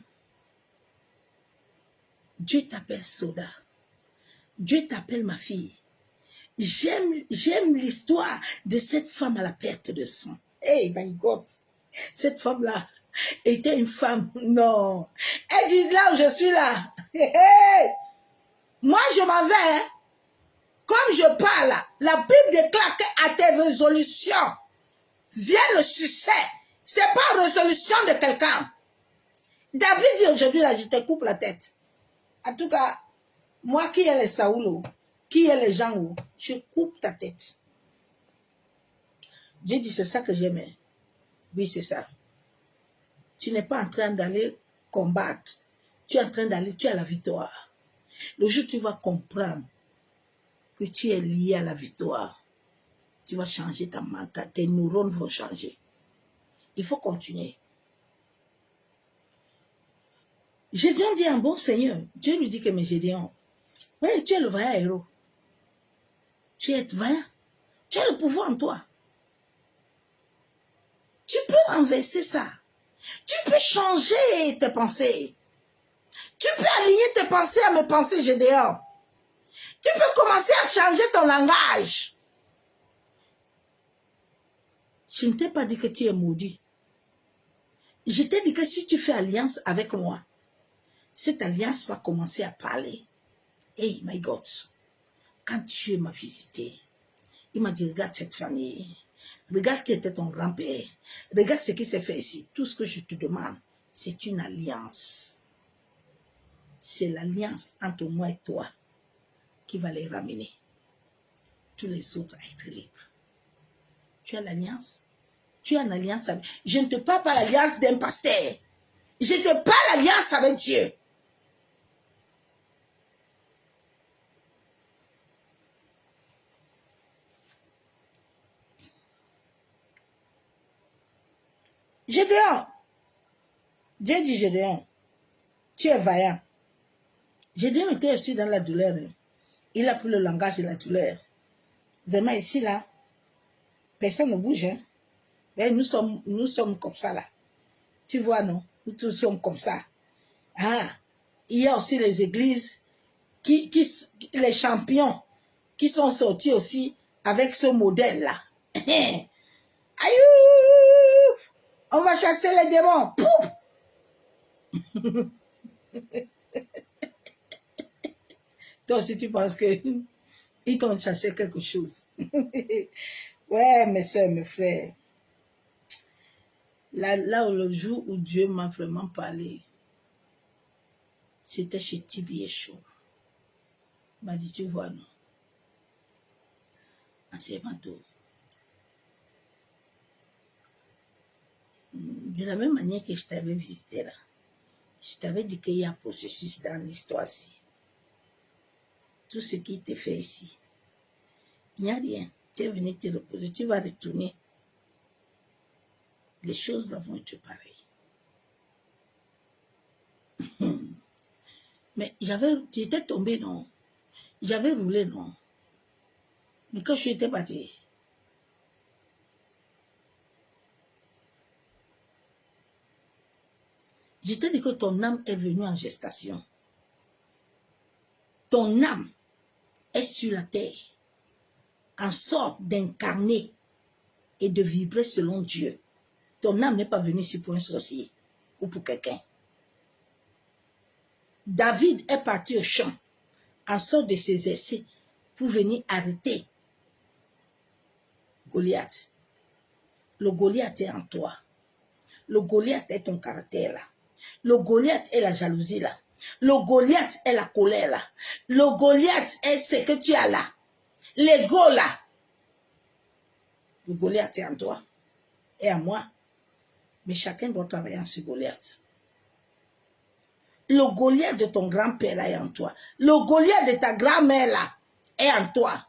Dieu t'appelle soldat. Dieu t'appelle ma fille. J'aime l'histoire de cette femme à la perte de sang. Hey, my God. Cette femme-là était une femme. Non. Elle dit, là où je suis là. Hey, moi, je m'en vais. Hein. Comme je parle, la Bible déclare qu'à tes résolutions vient le succès. Ce n'est pas résolution de quelqu'un. David dit aujourd'hui, là, je te coupe la tête. En tout cas, moi qui ai les Saoulo, qui est les gens, je coupe ta tête. Dieu dit, c'est ça que j'aimais. Oui, c'est ça. Tu n'es pas en train d'aller combattre. Tu es en train d'aller, tu es à la victoire. Le jour où tu vas comprendre que tu es lié à la victoire, tu vas changer ta mentalité, tes neurones vont changer. Il faut continuer. Gédéon dit un bon Seigneur. Dieu lui dit que, mais Gédéon, oui, tu es le vaillant héros. Tu es vaillant. Tu as le pouvoir en toi. Tu peux renverser ça. Tu peux changer tes pensées. Tu peux aligner tes pensées à mes pensées, Gédéon. Tu peux commencer à changer ton langage. Je ne t'ai pas dit que tu es maudit. Je t'ai dit que si tu fais alliance avec moi, cette alliance va commencer à parler. Hey, my God, quand Dieu m'a visité, il m'a dit, regarde cette famille. Regarde qui était ton grand-père. Regarde ce qui s'est fait ici. Tout ce que je te demande, c'est une alliance. C'est l'alliance entre moi et toi qui va les ramener. Tous les autres à être libres. Tu as l'alliance? Tu as une alliance avec... Je ne te parle pas l'alliance d'un pasteur. Je te parle l'alliance avec Dieu. Gédéon, Dieu dit Gédéon, tu es vaillant. Gédéon était aussi dans la douleur. Il a pris le langage de la douleur. Vraiment ici, là, personne ne bouge. Hein. Mais nous sommes comme ça, là. Tu vois, non? Nous tous sommes comme ça. Ah, il y a aussi les églises, les champions, qui sont sortis aussi avec ce modèle-là. Aïe! On va chasser les démons. Pouf! Toi aussi, tu penses qu'ils t'ont chassé quelque chose. Ouais, mes soeurs, mes frères. Là où le jour où Dieu m'a vraiment parlé, c'était chez Tibi Show. Il m'a dit, tu vois, non? C'est bientôt. De la même manière que je t'avais visité là, je t'avais dit qu'il y a un processus dans l'histoire-ci. Tout ce qui te fait ici, il n'y a rien. Tu es venu te reposer, tu vas retourner. Les choses vont être pareilles. Mais j'étais tombé, non? J'avais roulé, non? Mais quand je suis partie, je t'ai dit que ton âme est venue en gestation. Ton âme est sur la terre, en sorte d'incarner et de vibrer selon Dieu. Ton âme n'est pas venue ici pour un sorcier ou pour quelqu'un. David est parti au champ, en sorte de ses essais, pour venir arrêter Goliath. Le Goliath est en toi. Le Goliath est ton caractère là. Le Goliath est la jalousie là. Le Goliath est la colère là. Le Goliath est ce que tu as là. L'ego là. Le Goliath est en toi et en moi. Mais chacun doit travailler en ce Goliath. Le Goliath de ton grand-père là est en toi. Le Goliath de ta grand-mère là est en toi.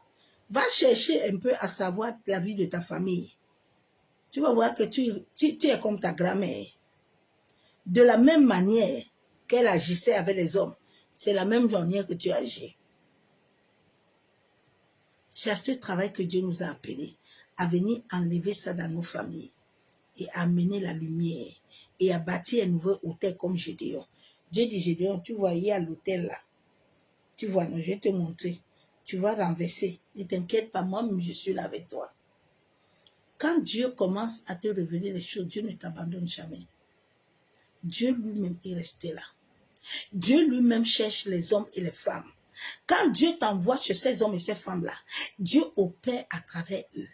Va chercher un peu à savoir la vie de ta famille. Tu vas voir que tu es comme ta grand-mère. De la même manière qu'elle agissait avec les hommes, c'est la même manière que tu agis. C'est à ce travail que Dieu nous a appelés, à venir enlever ça dans nos familles et à amener la lumière et à bâtir un nouveau hôtel comme Gédéon. Dieu dit Gédéon, tu vois, il y a l'hôtel là. Tu vois, non, je vais te montrer. Tu vas renverser. Ne t'inquiète pas, moi, je suis là avec toi. Quand Dieu commence à te révéler les choses, Dieu ne t'abandonne jamais. Dieu lui-même est resté là. Dieu lui-même cherche les hommes et les femmes. Quand Dieu t'envoie chez ces hommes et ces femmes-là, Dieu opère à travers eux.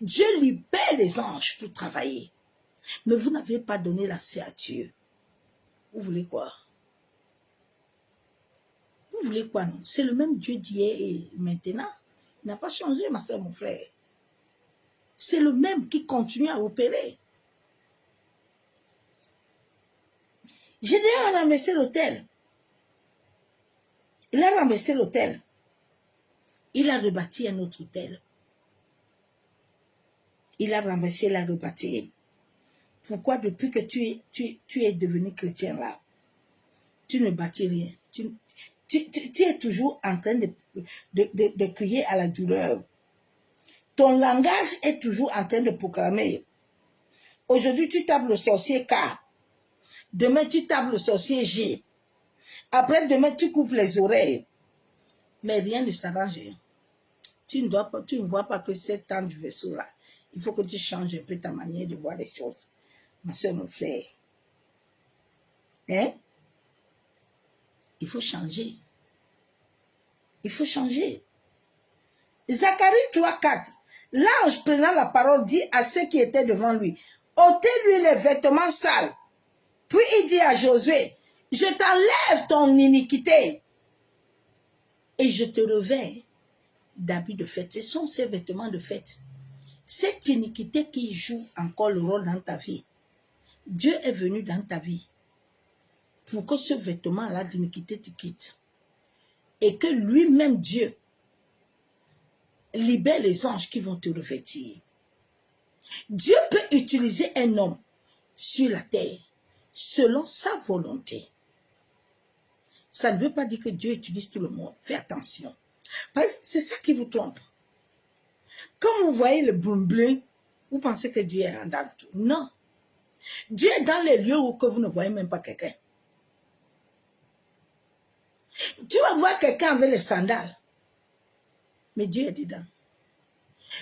Dieu libère les anges pour travailler. Mais vous n'avez pas donné l'accès à Dieu. Vous voulez quoi? Vous voulez quoi, non? C'est le même Dieu d'hier et maintenant. Il n'a pas changé, ma soeur, mon frère. C'est le même qui continue à opérer. Gédéon a renversé l'autel. Il a renversé l'autel. Il a rebâti un autre autel. Il a renversé, il a rebâti. Pourquoi depuis que tu es devenu chrétien là, tu ne bâtis rien. Tu es toujours en train de crier à la douleur. Ton langage est toujours en train de proclamer. Aujourd'hui, tu tapes le sorcier K. Demain, tu tapes le sorcier G. Après, demain, tu coupes les oreilles. Mais rien ne s'arrange. Tu ne vois pas que c'est le temps du vaisseau là. Il faut que tu changes un peu ta manière de voir les choses. Ma soeur, mon frère. Hein? Il faut changer. Il faut changer. Zacharie 3:4. L'ange prenant la parole dit à ceux qui étaient devant lui, ôtez-lui les vêtements sales. Puis il dit à Josué, je t'enlève ton iniquité et je te revêts d'habits de fête. Ce sont ces vêtements de fête. Cette iniquité qui joue encore le rôle dans ta vie. Dieu est venu dans ta vie pour que ce vêtement-là d'iniquité te quitte. Et que lui-même, Dieu, libère les anges qui vont te revêtir. Dieu peut utiliser un homme sur la terre selon sa volonté. Ça ne veut pas dire que Dieu utilise tout le monde. Fais attention. C'est ça qui vous trompe. Quand vous voyez le bleu, vous pensez que Dieu est dans tout. Non. Dieu est dans les lieux où que vous ne voyez même pas quelqu'un. Tu vas voir quelqu'un avec les sandales. Mais Dieu est dedans.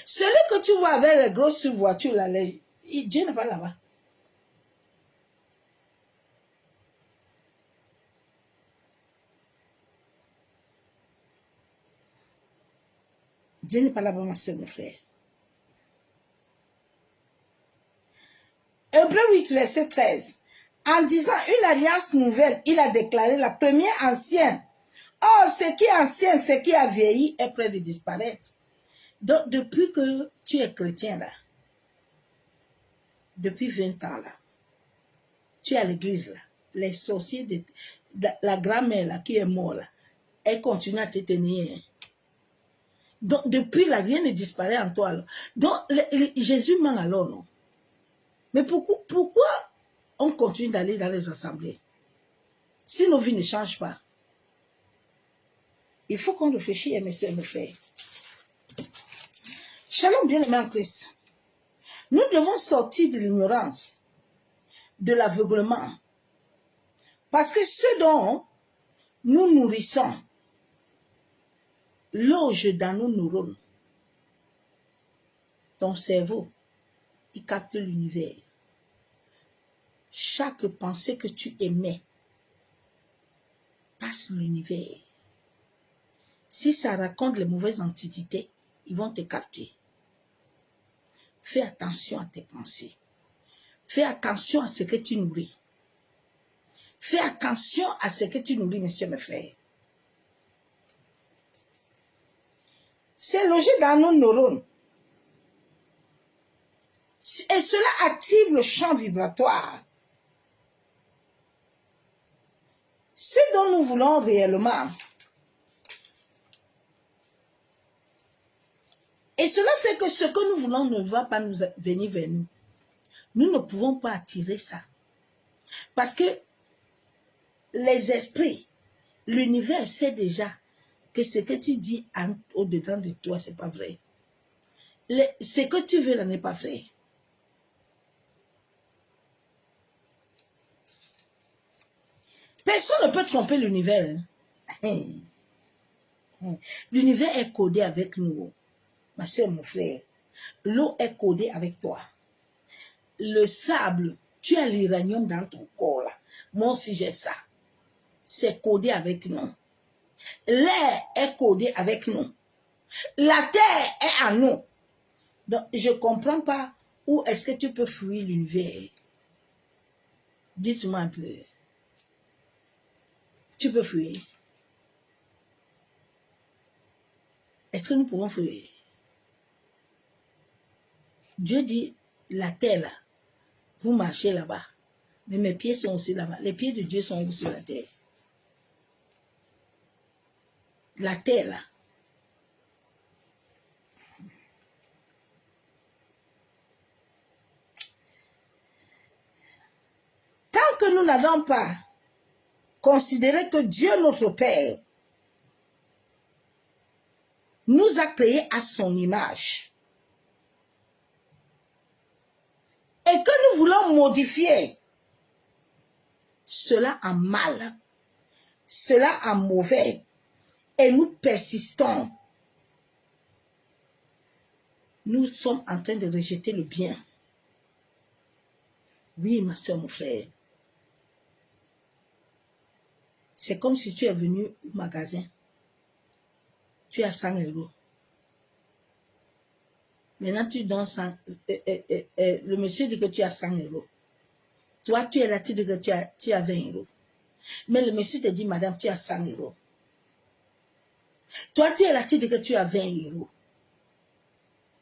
Celui que tu vois avec les grosses voitures, là, Dieu n'est pas là-bas. Dieu n'est pas là-bas, ma soeur, mon frère. Hébreux 8, verset 13. En disant une alliance nouvelle, il a déclaré la première ancienne. Or, ce qui est ancien, ce qui a vieilli, est près de disparaître. Donc, depuis que tu es chrétien, là, depuis 20 ans, là, tu es à l'église, là, les sorciers de la grand-mère, là, qui est morte, là, elle continue à te tenir. Donc, depuis là, rien ne disparaît en toi. Là. Donc, Jésus ment alors, non? Mais pourquoi on continue d'aller dans les assemblées? Si nos vies ne changent pas, il faut qu'on réfléchisse, mes soeurs et mes frères. Shalom, bien-aimés en Christ. Nous devons sortir de l'ignorance, de l'aveuglement. Parce que ce dont nous nourrissons loge dans nos neurones. Ton cerveau, il capte l'univers. Chaque pensée que tu émets passe l'univers. Si ça raconte les mauvaises entités, ils vont te capter. Fais attention à tes pensées. Fais attention à ce que tu nourris. Fais attention à ce que tu nourris, messieurs, mes frères. C'est logé dans nos neurones. Et cela active le champ vibratoire. Ce dont nous voulons réellement. Et cela fait que ce que nous voulons ne va pas nous venir vers nous. Nous ne pouvons pas attirer ça. Parce que les esprits, l'univers sait déjà que ce que tu dis au-dedans de toi, ce n'est pas vrai. Ce que tu veux là n'est pas vrai. Personne ne peut tromper l'univers. L'univers est codé avec nous. Ma soeur, mon frère. L'eau est codée avec toi. Le sable, tu as l'uranium dans ton corps là. Moi aussi j'ai ça. C'est codé avec nous. L'air est codé avec nous. La terre est en nous. Donc, je ne comprends pas où est-ce que tu peux fuir l'univers. Dites-moi un peu. Tu peux fuir. Est-ce que nous pouvons fuir? Dieu dit, la terre là, vous marchez là-bas. Mais mes pieds sont aussi là-bas. Les pieds de Dieu sont aussi sur la terre. La terre là. Tant que nous n'allons pas considérer que Dieu notre Père nous a créés à son image et que nous voulons modifier cela en mal, cela en mauvais, et nous persistons, nous sommes en train de rejeter le bien. Oui, ma soeur, mon frère. C'est comme si tu es venu au magasin. Tu as 100 €. Maintenant, tu donnes 100, le monsieur dit que tu as 100 €. Toi, tu es là, tu dis que tu as 20 €. Mais le monsieur te dit, madame, tu as 100 €. Toi, tu es là, tu dis que tu as 20 €.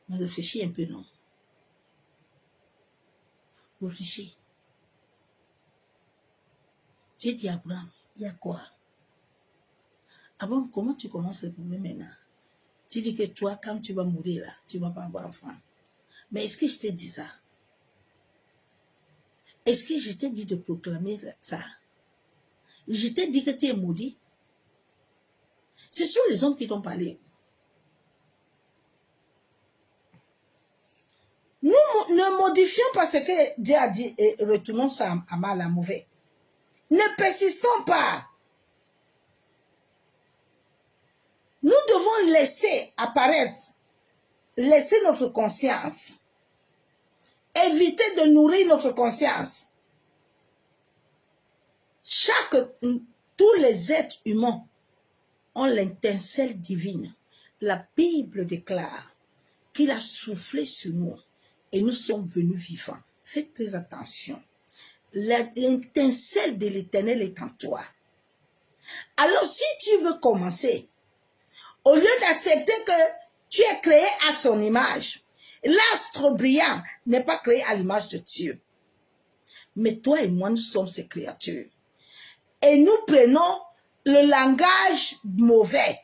Mais réfléchis un peu, non? Réfléchis. J'ai dit à Abraham, il y a quoi? Abraham, comment tu commences le problème maintenant? Tu dis que toi, quand tu vas mourir là, tu ne vas pas avoir enfant. Mais est-ce que je te dis ça? Est-ce que je t'ai dit de proclamer ça? Je t'ai dit que tu es maudit? Ce sont les hommes qui t'ont parlé. Nous ne modifions pas ce que Dieu a dit et retournons ça à mal, à mauvais. Ne persistons pas. Nous devons laisser apparaître, laisser notre conscience. Éviter de nourrir notre conscience. Tous les êtres humains ont l'étincelle divine. La Bible déclare qu'il a soufflé sur nous et nous sommes venus vivants. Faites très attention. L'étincelle de l'Éternel est en toi. Alors si tu veux commencer, au lieu d'accepter que tu es créé à son image, l'astre brillant n'est pas créé à l'image de Dieu. Mais toi et moi, nous sommes ces créatures. Et nous prenons le langage mauvais.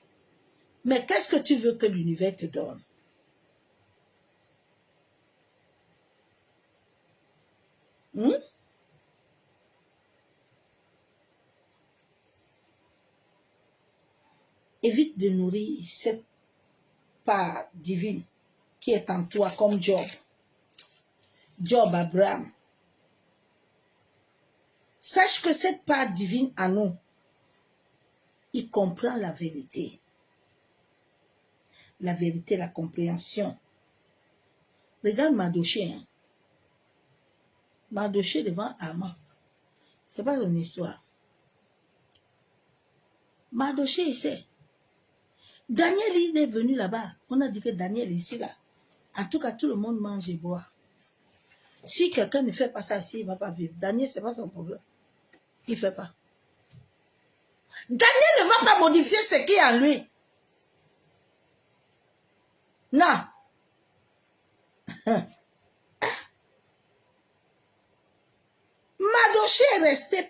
Mais qu'est-ce que tu veux que l'univers te donne? Évite de nourrir cette part divine qui est en toi comme Job. Job, Abraham. Sache que cette part divine en nous, il comprend la vérité. La vérité, la compréhension. Regarde Mardochée. Hein? Mardochée devant Haman. Ce n'est pas une histoire. Mardochée, il sait. Daniel, il est venu là-bas. On a dit que Daniel est ici, là. En tout cas, tout le monde mange et boit. Si quelqu'un ne fait pas ça ici, il ne va pas vivre. Daniel, ce n'est pas son problème. Il ne fait pas. Daniel ne va pas modifier ce qui est en lui. Non. Mardochée est resté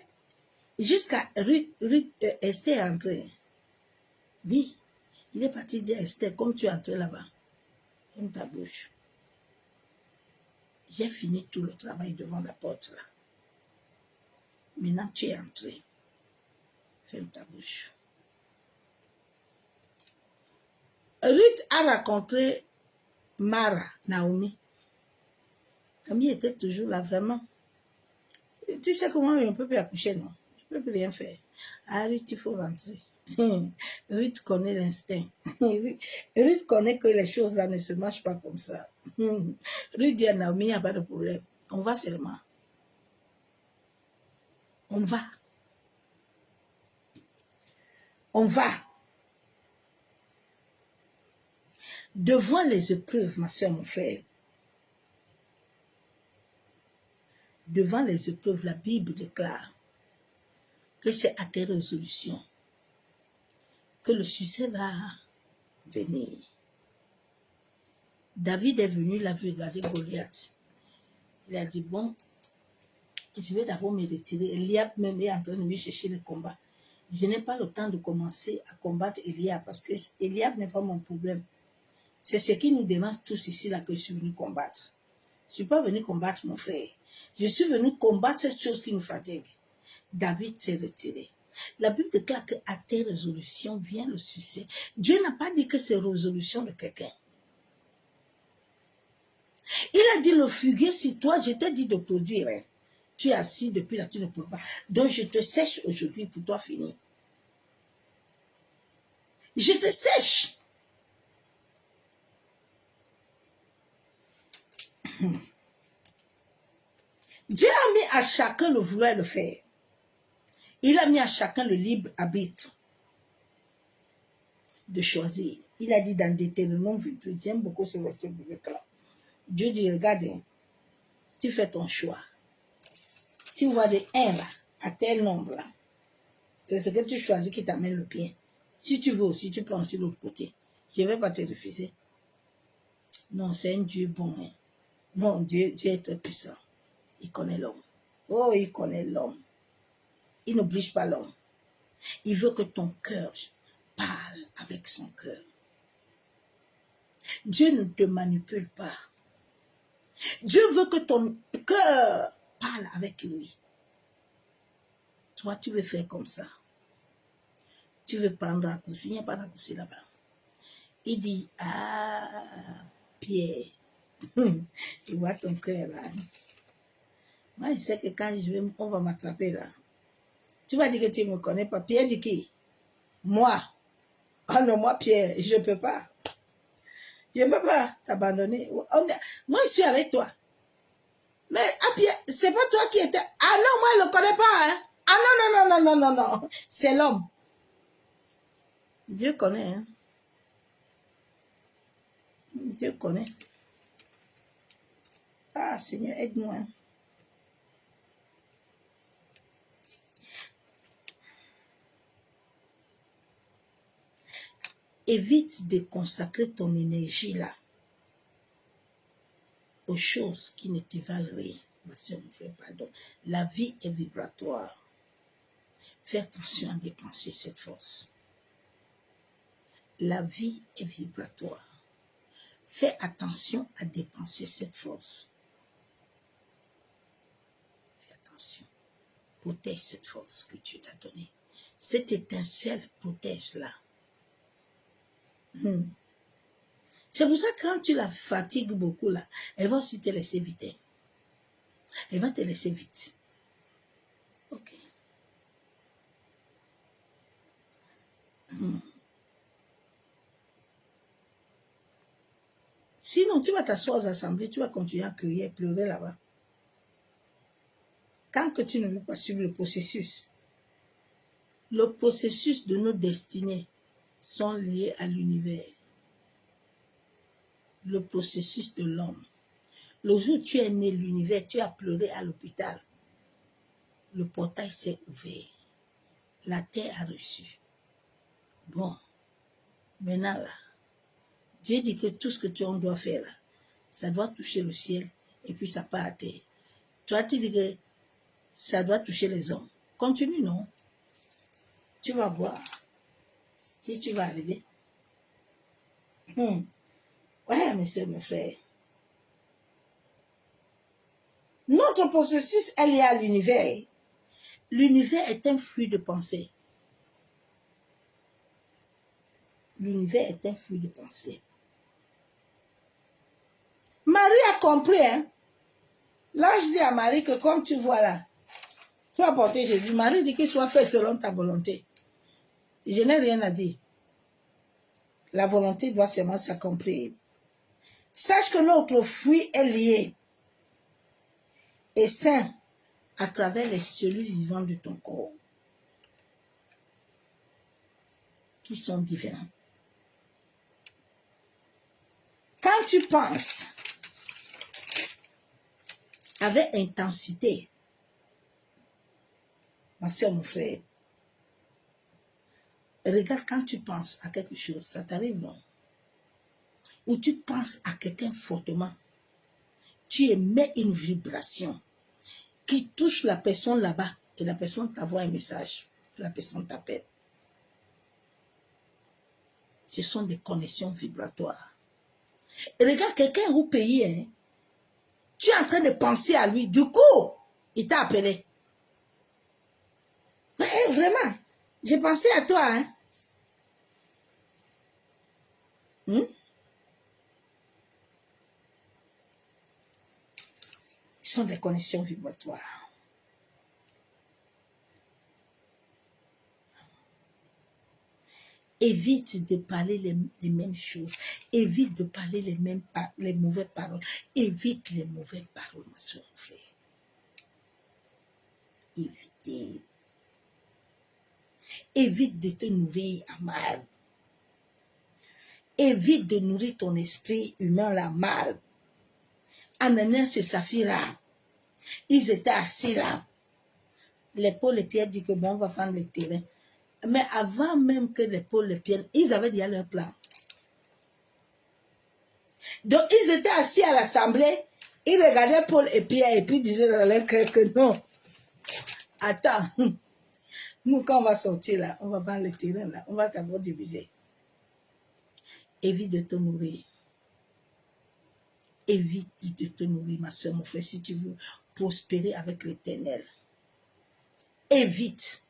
jusqu'à Esther est entrée. Oui, il est parti dire à Esther, comme tu es entré là-bas, ferme ta bouche. J'ai fini tout le travail devant la porte là. Maintenant tu es entré. Ferme ta bouche. Ruth a rencontré Mara, Naomi. Naomi était toujours là, vraiment. Tu sais comment on ne peut plus accoucher, non? On ne peut plus rien faire. Ah, Ruth, il faut rentrer. Ruth connaît l'instinct. Ruth connaît que les choses là ne se marchent pas comme ça. Ruth dit à Naomi, il n'y a pas de problème. On va seulement. On va. On va. Devant les épreuves, ma soeur, mon frère, devant les épreuves, la Bible déclare que c'est à tes résolutions que le succès va venir. David est venu, il a vu regarder Goliath. Il a dit, bon, je vais d'abord me retirer. Eliab même est en train de me chercher le combat. Je n'ai pas le temps de commencer à combattre Eliab parce que Eliab n'est pas mon problème. C'est ce qui nous demande tous ici là que je suis venu combattre. Je ne suis pas venu combattre mon frère. Je suis venu combattre cette chose qui nous fatigue. David s'est retiré. La Bible déclare qu'à tes résolutions vient le succès. Dieu n'a pas dit que c'est résolution de quelqu'un. Il a dit le fuguier, si toi, je t'ai dit de produire. Hein. Tu es assis depuis là, tu ne peux pas. Donc je te sèche aujourd'hui pour toi finir. Je te sèche. Dieu a mis à chacun le vouloir le faire. Il a mis à chacun le libre arbitre de choisir. Il a dit dans Deutéronome 28, j'aime beaucoup ce verset biblique-là. Dieu dit, regarde, tu fais ton choix. Tu vois des 1 là, à tel nombre là. C'est ce que tu choisis qui t'amène le bien. Si tu veux aussi, tu prends aussi l'autre côté. Je ne vais pas te refuser. Non, c'est un Dieu bon. Hein. Non, Dieu est très puissant. Il connaît l'homme. Oh, il connaît l'homme. Il n'oblige pas l'homme. Il veut que ton cœur parle avec son cœur. Dieu ne te manipule pas. Dieu veut que ton cœur parle avec lui. Toi, tu veux faire comme ça. Tu veux prendre un raccourci, il n'y a pas de raccourci là-bas. Il dit, ah, Pierre, tu vois ton cœur là. Moi, je sais que quand on va m'attraper là, tu vas dire que tu ne me connais pas. Pierre dit qui? Moi. Ah non, moi, Pierre, je ne peux pas. Je ne peux pas t'abandonner. Moi, je suis avec toi. Mais, ah, Pierre, c'est pas toi qui étais. Ah non, moi, je ne le connais pas. Hein? Ah non, non, non, non, non, non, non. C'est l'homme. Dieu connaît. Hein? Dieu connaît. Ah, Seigneur, aide-nous. Hein? Évite de consacrer ton énergie là aux choses qui ne te valent rien. Ma soeur, mon frère, pardon. La vie est vibratoire. Fais attention à dépenser cette force. La vie est vibratoire. Fais attention à dépenser cette force. Fais attention. Protège cette force que Dieu t'a donnée. Cette étincelle, protège-la. C'est pour ça que quand tu la fatigues beaucoup, là, elle va aussi te laisser vite. Elle va te laisser vite. Ok. Sinon, tu vas t'asseoir aux assemblées, tu vas continuer à crier, pleurer là-bas. Tant que tu ne veux pas suivre le processus de nos destinées sont liés à l'univers. Le processus de l'homme. Le jour où tu es né, l'univers, tu as pleuré à l'hôpital. Le portail s'est ouvert. La terre a reçu. Bon, maintenant là, Dieu dit que tout ce que tu dois faire là, ça doit toucher le ciel et puis ça part à terre. Toi, tu dis que ça doit toucher les hommes. Continue, non? Tu vas voir si tu vas arriver. Ouais, monsieur, mon frère. Notre processus est lié à l'univers. L'univers est un flux de pensée. L'univers est un flux de pensée. Marie a compris, hein? L'ange dit à Marie que comme tu vois là, tu vas porter Jésus. Marie dit qu'il soit fait selon ta volonté. Je n'ai rien à dire. La volonté doit seulement s'accomplir. Sache que notre fruit est lié et saint à travers les cellules vivantes de ton corps qui sont divins. Quand tu penses avec intensité, ma soeur, mon frère, regarde quand tu penses à quelque chose, ça t'arrive, non? Ou tu penses à quelqu'un fortement, tu émets une vibration qui touche la personne là-bas et la personne t'envoie un message, la personne t'appelle. Ce sont des connexions vibratoires. Et regarde quelqu'un au pays, hein, tu es en train de penser à lui, du coup, il t'a appelé. Ouais, vraiment, j'ai pensé à toi, hein. Ce sont des connexions vibratoires. Évite de parler les mêmes choses. Évite de parler les mauvaises paroles. Évite les mauvaises paroles, ma soeur, mon frère. Évitez. Évite de te nourrir à mal. Évite de nourrir ton esprit humain là mal. Ananias et Saphira, ils étaient assis là. Les Paul et Pierre disent que bon, on va vendre le terrain. Mais avant même que les Paul et Pierre, ils avaient déjà leur plan. Donc, ils étaient assis à l'assemblée, ils regardaient Paul et Pierre et puis disaient dans leur cœur que non. Attends, nous quand on va sortir là, on va vendre le terrain là, on va d'abord diviser. Évite de te nourrir. Évite de te nourrir, ma soeur, mon frère, si tu veux prospérer avec l'Éternel. Évite.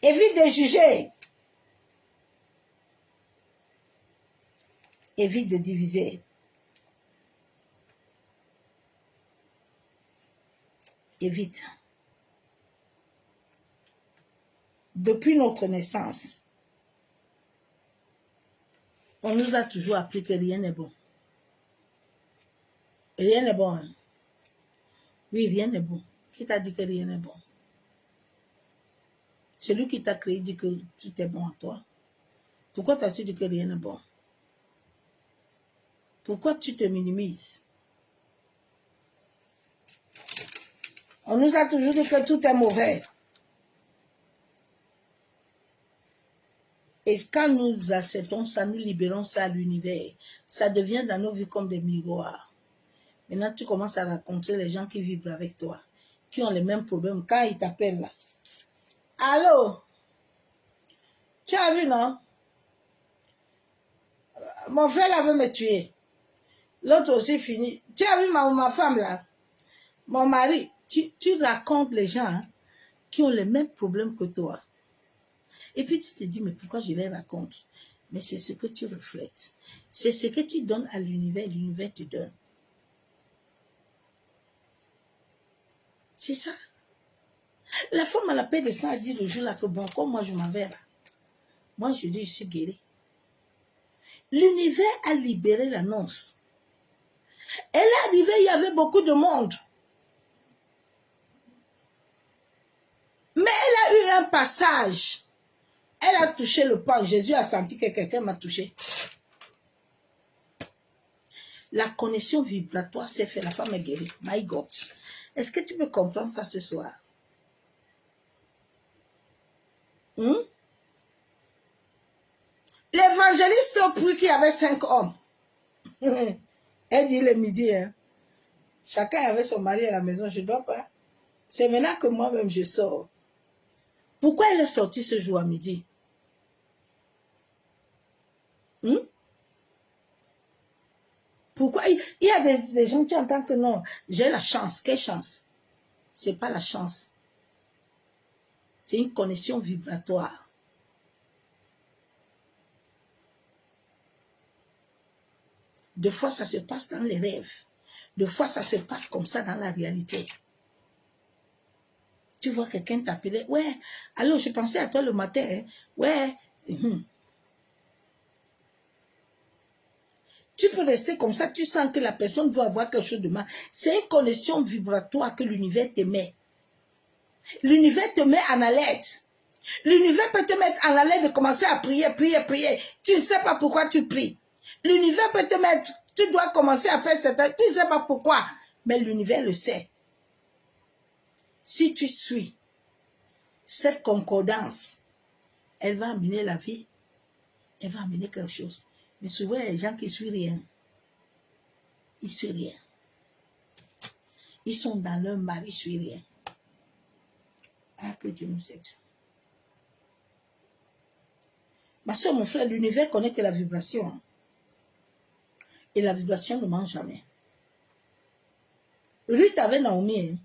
Évite de juger. Évite de diviser. Évite. Depuis notre naissance, on nous a toujours appris que rien n'est bon. Rien n'est bon. Hein? Oui, rien n'est bon. Qui t'a dit que rien n'est bon? Celui qui t'a créé dit que tout est bon à toi. Pourquoi t'as-tu dit que rien n'est bon? Pourquoi tu te minimises? On nous a toujours dit que tout est mauvais. Et quand nous acceptons ça, nous libérons ça à l'univers. Ça devient dans nos vies comme des miroirs. Maintenant, tu commences à rencontrer les gens qui vibrent avec toi, qui ont les mêmes problèmes. Quand ils t'appellent là, allô? Tu as vu, non? Mon frère là veut me tuer. L'autre aussi fini. Tu as vu ma femme là? Mon mari. Tu racontes les gens hein, qui ont les mêmes problèmes que toi. Et puis tu te dis, mais pourquoi je les raconte? Mais c'est ce que tu reflètes. C'est ce que tu donnes à l'univers, l'univers te donne. C'est ça. La femme à la paix descend à dire le jour là que bon, comme moi je m'en vais là. Moi je dis, je suis guérie. L'univers a libéré l'annonce. Elle est arrivée, il y avait beaucoup de monde. Mais elle a eu un passage. Elle a touché le pan. Jésus a senti que quelqu'un m'a touché. La connexion vibratoire s'est faite. La femme est guérie. My God. Est-ce que tu peux comprendre ça ce soir? L'évangéliste au puits qui avait 5 hommes. Elle dit le midi. Hein. Chacun avait son mari à la maison. Je ne dois pas. C'est maintenant que moi-même je sors. Pourquoi elle est sortie ce jour à midi? Pourquoi? Il y a des gens qui entendent que non, j'ai la chance. Quelle chance? Ce n'est pas la chance. C'est une connexion vibratoire. Des fois, ça se passe dans les rêves. Des fois, ça se passe comme ça dans la réalité. Tu vois quelqu'un t'appeler. Ouais, alors je pensais à toi le matin. Hein. Ouais. Tu peux rester comme ça, tu sens que la personne doit avoir quelque chose de mal. C'est une connexion vibratoire que l'univers te met. L'univers te met en alerte. L'univers peut te mettre en alerte de commencer à prier, prier, prier. Tu ne sais pas pourquoi tu pries. L'univers peut te mettre, tu dois commencer à faire certains, tu ne sais pas pourquoi. Mais l'univers le sait. Si tu suis cette concordance, elle va amener la vie. Elle va amener quelque chose. Mais souvent, il y a des gens qui ne suivent rien. Ils ne suivent rien. Ils sont dans leur mal, ils ne suivent rien. Ah, que Dieu nous aide. Ma soeur, mon frère, l'univers connaît que la vibration. Hein. Et la vibration ne ment jamais. Ruth avait Naomi. Hein.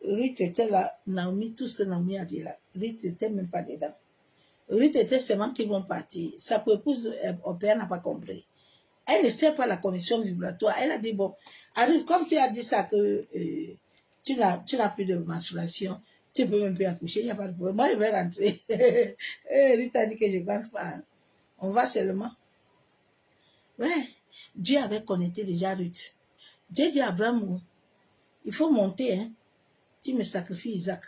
Ruth était là. Naomi, tout ce que Naomi a dit là. Ruth n'était même pas dedans. Ruth était seulement qu'ils vont partir. Sa épouse au père n'a pas compris. Elle ne sait pas la connexion vibratoire. Elle a dit, bon, Ruth, comme tu as dit ça, que tu n'as plus de menstruation, tu peux même plus accoucher, il n'y a pas de problème. Moi, je vais rentrer. Ruth a dit que je ne pense pas. On va seulement. Ouais, Dieu avait connecté déjà Ruth. Dieu dit à Abraham, il faut monter, hein. Tu me sacrifies Isaac.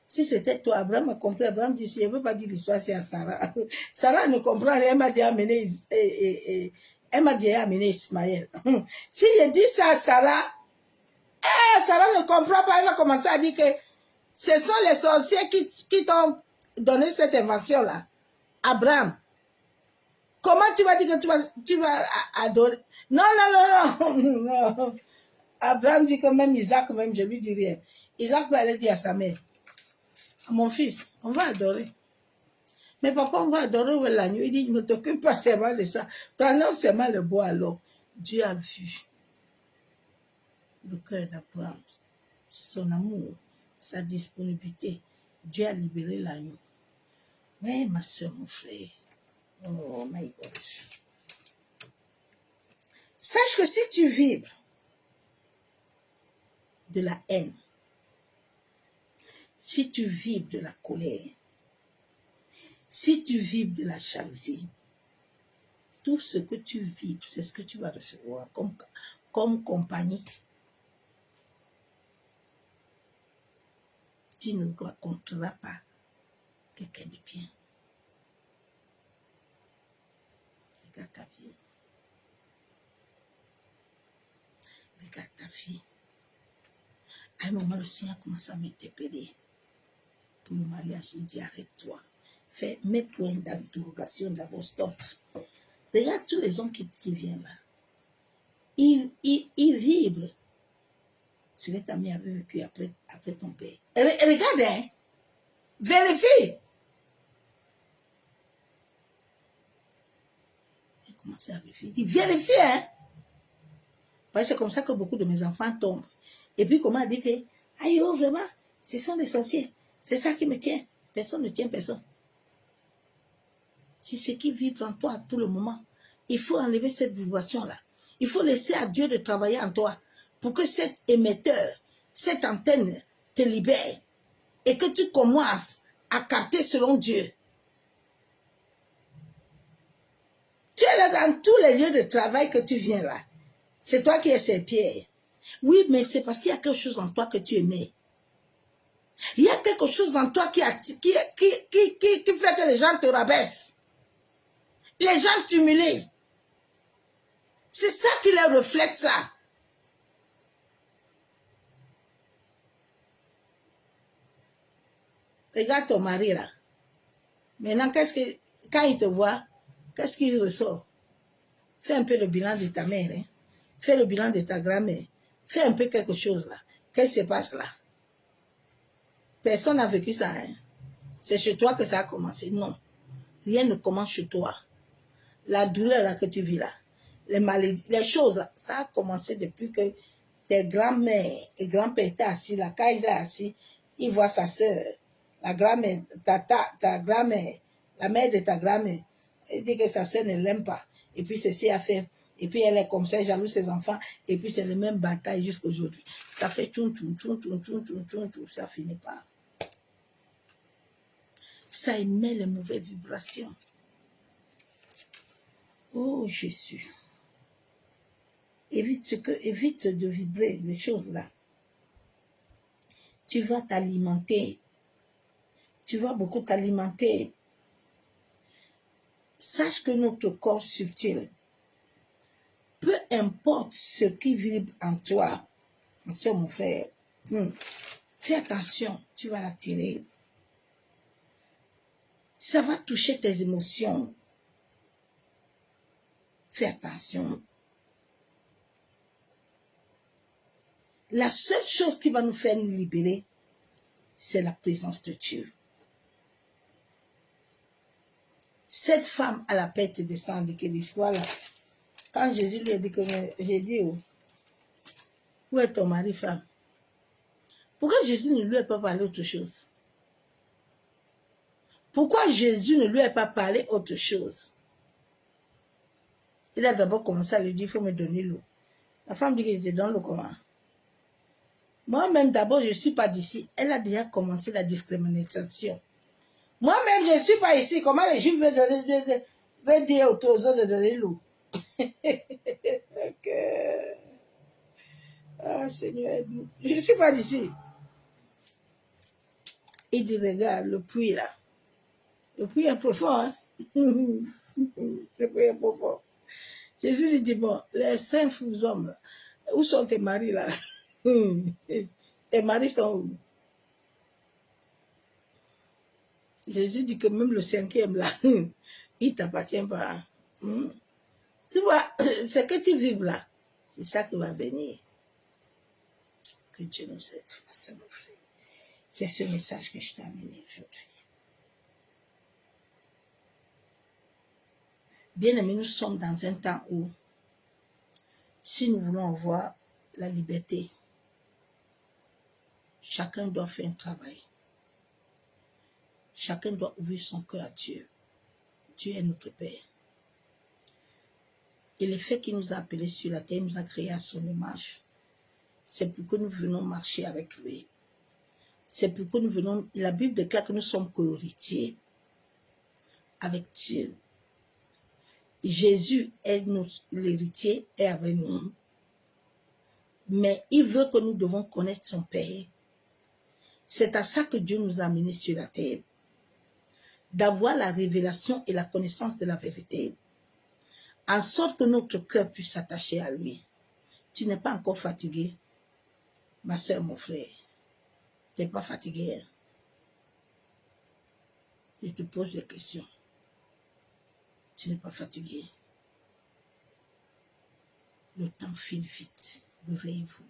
Si c'était toi, Abraham a compris. Abraham dit, je ne veux pas dire l'histoire, c'est à Sarah. Sarah ne comprend rien. Elle m'a dit amener, Ismaël. Si je dis ça à Sarah, Sarah ne comprend pas. Elle va commencer à dire que ce sont les sorciers qui t'ont donné cette invention-là. Abraham. Comment tu vas dire que tu vas adorer? Non. Abraham dit que même Isaac, même je lui dis rien. Isaac va aller dire à sa mère, mon fils, on va adorer. Mais papa, on va adorer l'agneau. Il dit, ne t'occupe pas seulement de ça. Prenons seulement le bois alors. Dieu a vu le cœur d'Abraham, son amour, sa disponibilité. Dieu a libéré l'agneau. Oui, ma soeur, mon frère. Oh my God. Sache que si tu vibres de la haine, si tu vibres de la colère, si tu vibres de la jalousie, tout ce que tu vibres, c'est ce que tu vas recevoir comme compagnie. Tu ne rencontreras pas quelqu'un de bien. Regarde ta vie. Regarde ta vie. À un moment, le Seigneur commence à m'interpeller pour le mariage. Il dit, arrête-toi. Mets point d'interrogation d'abord, stop. Regarde tous les hommes qui viennent là. Ils vibrent ce que ta mère avait vécu après ton père. Et regarde, hein. Vérifie. J'ai commencé à vérifier. Il dit, vérifie, hein. Parce que c'est comme ça que beaucoup de mes enfants tombent. Et puis, comment dire que, aïe, oh, vraiment, ce sont des sorciers. C'est ça qui me tient. Personne ne tient personne. C'est ce qui vibre en toi à tout le moment. Il faut enlever cette vibration-là. Il faut laisser à Dieu de travailler en toi pour que cet émetteur, cette antenne te libère et que tu commences à capter selon Dieu. Tu es là dans tous les lieux de travail que tu viens là. C'est toi qui es ses pierres. Oui, mais c'est parce qu'il y a quelque chose en toi que tu aimais. Il y a quelque chose en toi qui fait que les gens te rabaissent. Les gens t'humilient. C'est ça qui leur reflète ça. Regarde ton mari là. Maintenant, quand il te voit, qu'est-ce qu'il ressort? Fais un peu le bilan de ta mère. Hein? Fais le bilan de ta grand-mère. Fais un peu quelque chose là. Qu'est-ce qui se passe là? Personne n'a vécu ça. Hein? C'est chez toi que ça a commencé. Non. Rien ne commence chez toi. La douleur là que tu vis là. Les maladies, les choses là. Ça a commencé depuis que tes grands-mères et grands-pères étaient assis là. Quand il est assis, il voit sa soeur. La grand-mère, ta grand-mère, la mère de ta grand-mère, elle dit que sa soeur ne l'aime pas. Et puis ceci a fait. Et puis elle est comme ça, elle jalouse ses enfants. Et puis c'est le même bataille jusqu'à aujourd'hui. Ça fait tchoum, tchoum, tchoum, tchoum, tchoum, tchoum, tchoum, tchoum, ça finit pas. Ça émet les mauvaises vibrations. Oh Jésus. Évite de vibrer les choses là. Tu vas t'alimenter. Tu vas beaucoup t'alimenter. Sache que notre corps subtil, peu importe ce qui vibre en toi, mon frère, fais attention, tu vas l'attirer. Ça va toucher tes émotions. Fais attention. La seule chose qui va nous faire nous libérer, c'est la présence de Dieu. Cette femme à la perte de sang, dit que l'histoire là, quand Jésus lui a dit que j'ai dit, où est ton mari, femme? Pourquoi Jésus ne lui a pas parlé autre chose? Pourquoi Jésus ne lui a pas parlé autre chose? Il a d'abord commencé à lui dire, il faut me donner l'eau. La femme dit qu'il te donne l'eau comment? Moi-même, d'abord, je ne suis pas d'ici. Elle a déjà commencé la discrimination. Moi-même, je ne suis pas ici. Comment les Juifs veulent dire aux autres de donner l'eau? Okay. Ah, Seigneur, je ne suis pas d'ici. Il dit, regarde, le puits là. Le puits est profond, hein? Le puits est profond. Jésus lui dit, bon, les 5 hommes, où sont tes maris là? Tes maris sont où? Jésus dit que même le 5e là, il ne t'appartient pas. Tu vois, ce que tu vibres là, c'est ça qui va venir. Que Dieu nous aide, ma soeur, mon frère. C'est ce message que je t'ai amené aujourd'hui. Bien aimé, nous sommes dans un temps où Si nous voulons avoir la liberté, chacun doit faire un travail. Chacun doit ouvrir son cœur à Dieu. Dieu est notre Père. Et le fait qu'il nous a appelés sur la terre, il nous a créés à son image. C'est pour que nous venons marcher avec lui. C'est pour que nous venons... La Bible déclare que nous sommes co-héritiers avec Dieu. Jésus est l'héritier est avec nous. Mais il veut que nous devons connaître son Père. C'est à ça que Dieu nous a amenés sur la terre. D'avoir la révélation et la connaissance de la vérité. En sorte que notre cœur puisse s'attacher à lui. Tu n'es pas encore fatigué, ma soeur, mon frère. Tu n'es pas fatigué. Hein? Je te pose des questions. Tu n'es pas fatigué. Le temps file vite. Réveillez-vous.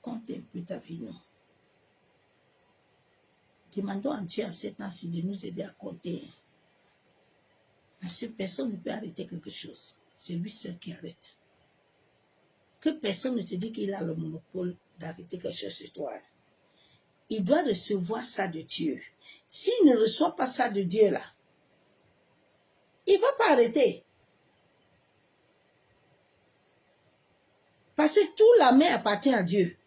Compte un peu ta vie, non? Demandons à Dieu à ce temps-ci de nous aider à compter. Parce que personne ne peut arrêter quelque chose. C'est lui seul qui arrête. Que personne ne te dit qu'il a le monopole d'arrêter quelque chose sur toi. Il doit recevoir ça de Dieu. S'il ne reçoit pas ça de Dieu là, il ne va pas arrêter. Parce que toute la main appartient à Dieu.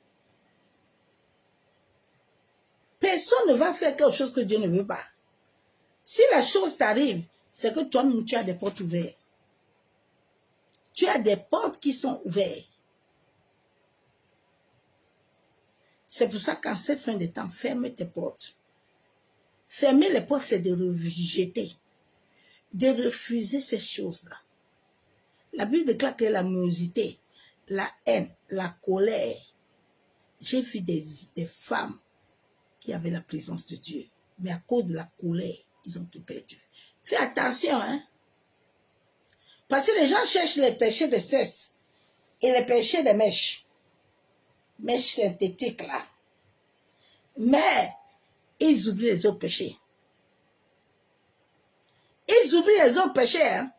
Personne ne va faire quelque chose que Dieu ne veut pas. Si la chose t'arrive, c'est que toi-même tu as des portes ouvertes. Tu as des portes qui sont ouvertes. C'est pour ça qu'en cette fin de temps, ferme tes portes. Fermer les portes, c'est de rejeter, de refuser ces choses-là. La Bible déclare que la mauvaiseté, la haine, la colère. J'ai vu des femmes qui avaient la présence de Dieu, mais à cause de la colère, ils ont tout perdu. Fais attention, hein. Parce que les gens cherchent les péchés de cesse et les péchés de mèches synthétiques là. Mais ils oublient les autres péchés. Ils oublient les autres péchés, hein.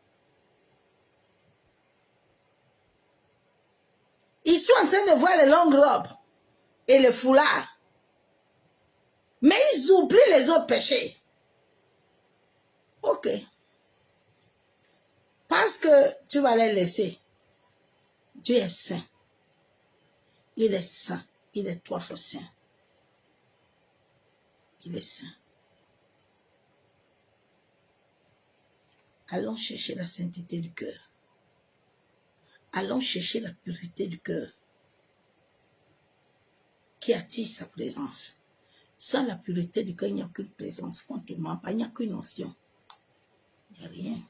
Ils sont en train de voir les longues robes et les foulards. Mais ils oublient les autres péchés. Ok. Parce que tu vas les laisser. Dieu est saint. Il est saint. Il est 3 fois saint. Il est saint. Allons chercher la sainteté du cœur. Allons chercher la pureté du cœur qui attire sa présence. Sans la pureté du cœur, il n'y a qu'une présence. Quand tu mens pas, il n'y a qu'une notion. Il n'y a rien.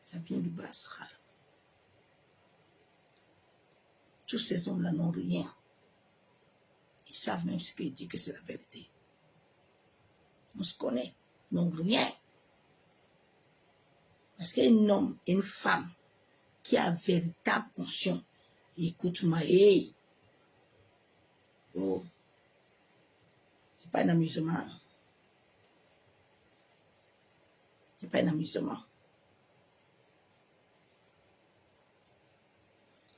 Ça vient du bas astral. Tous ces hommes-là n'ont rien. Ils savent même ce qu'il dit que c'est la vérité. On se connaît. Ils n'ont rien. Parce qu'un homme et une femme qui a véritable conscience, écoute-moi, hey. Oh, c'est pas un amusement. C'est pas un amusement.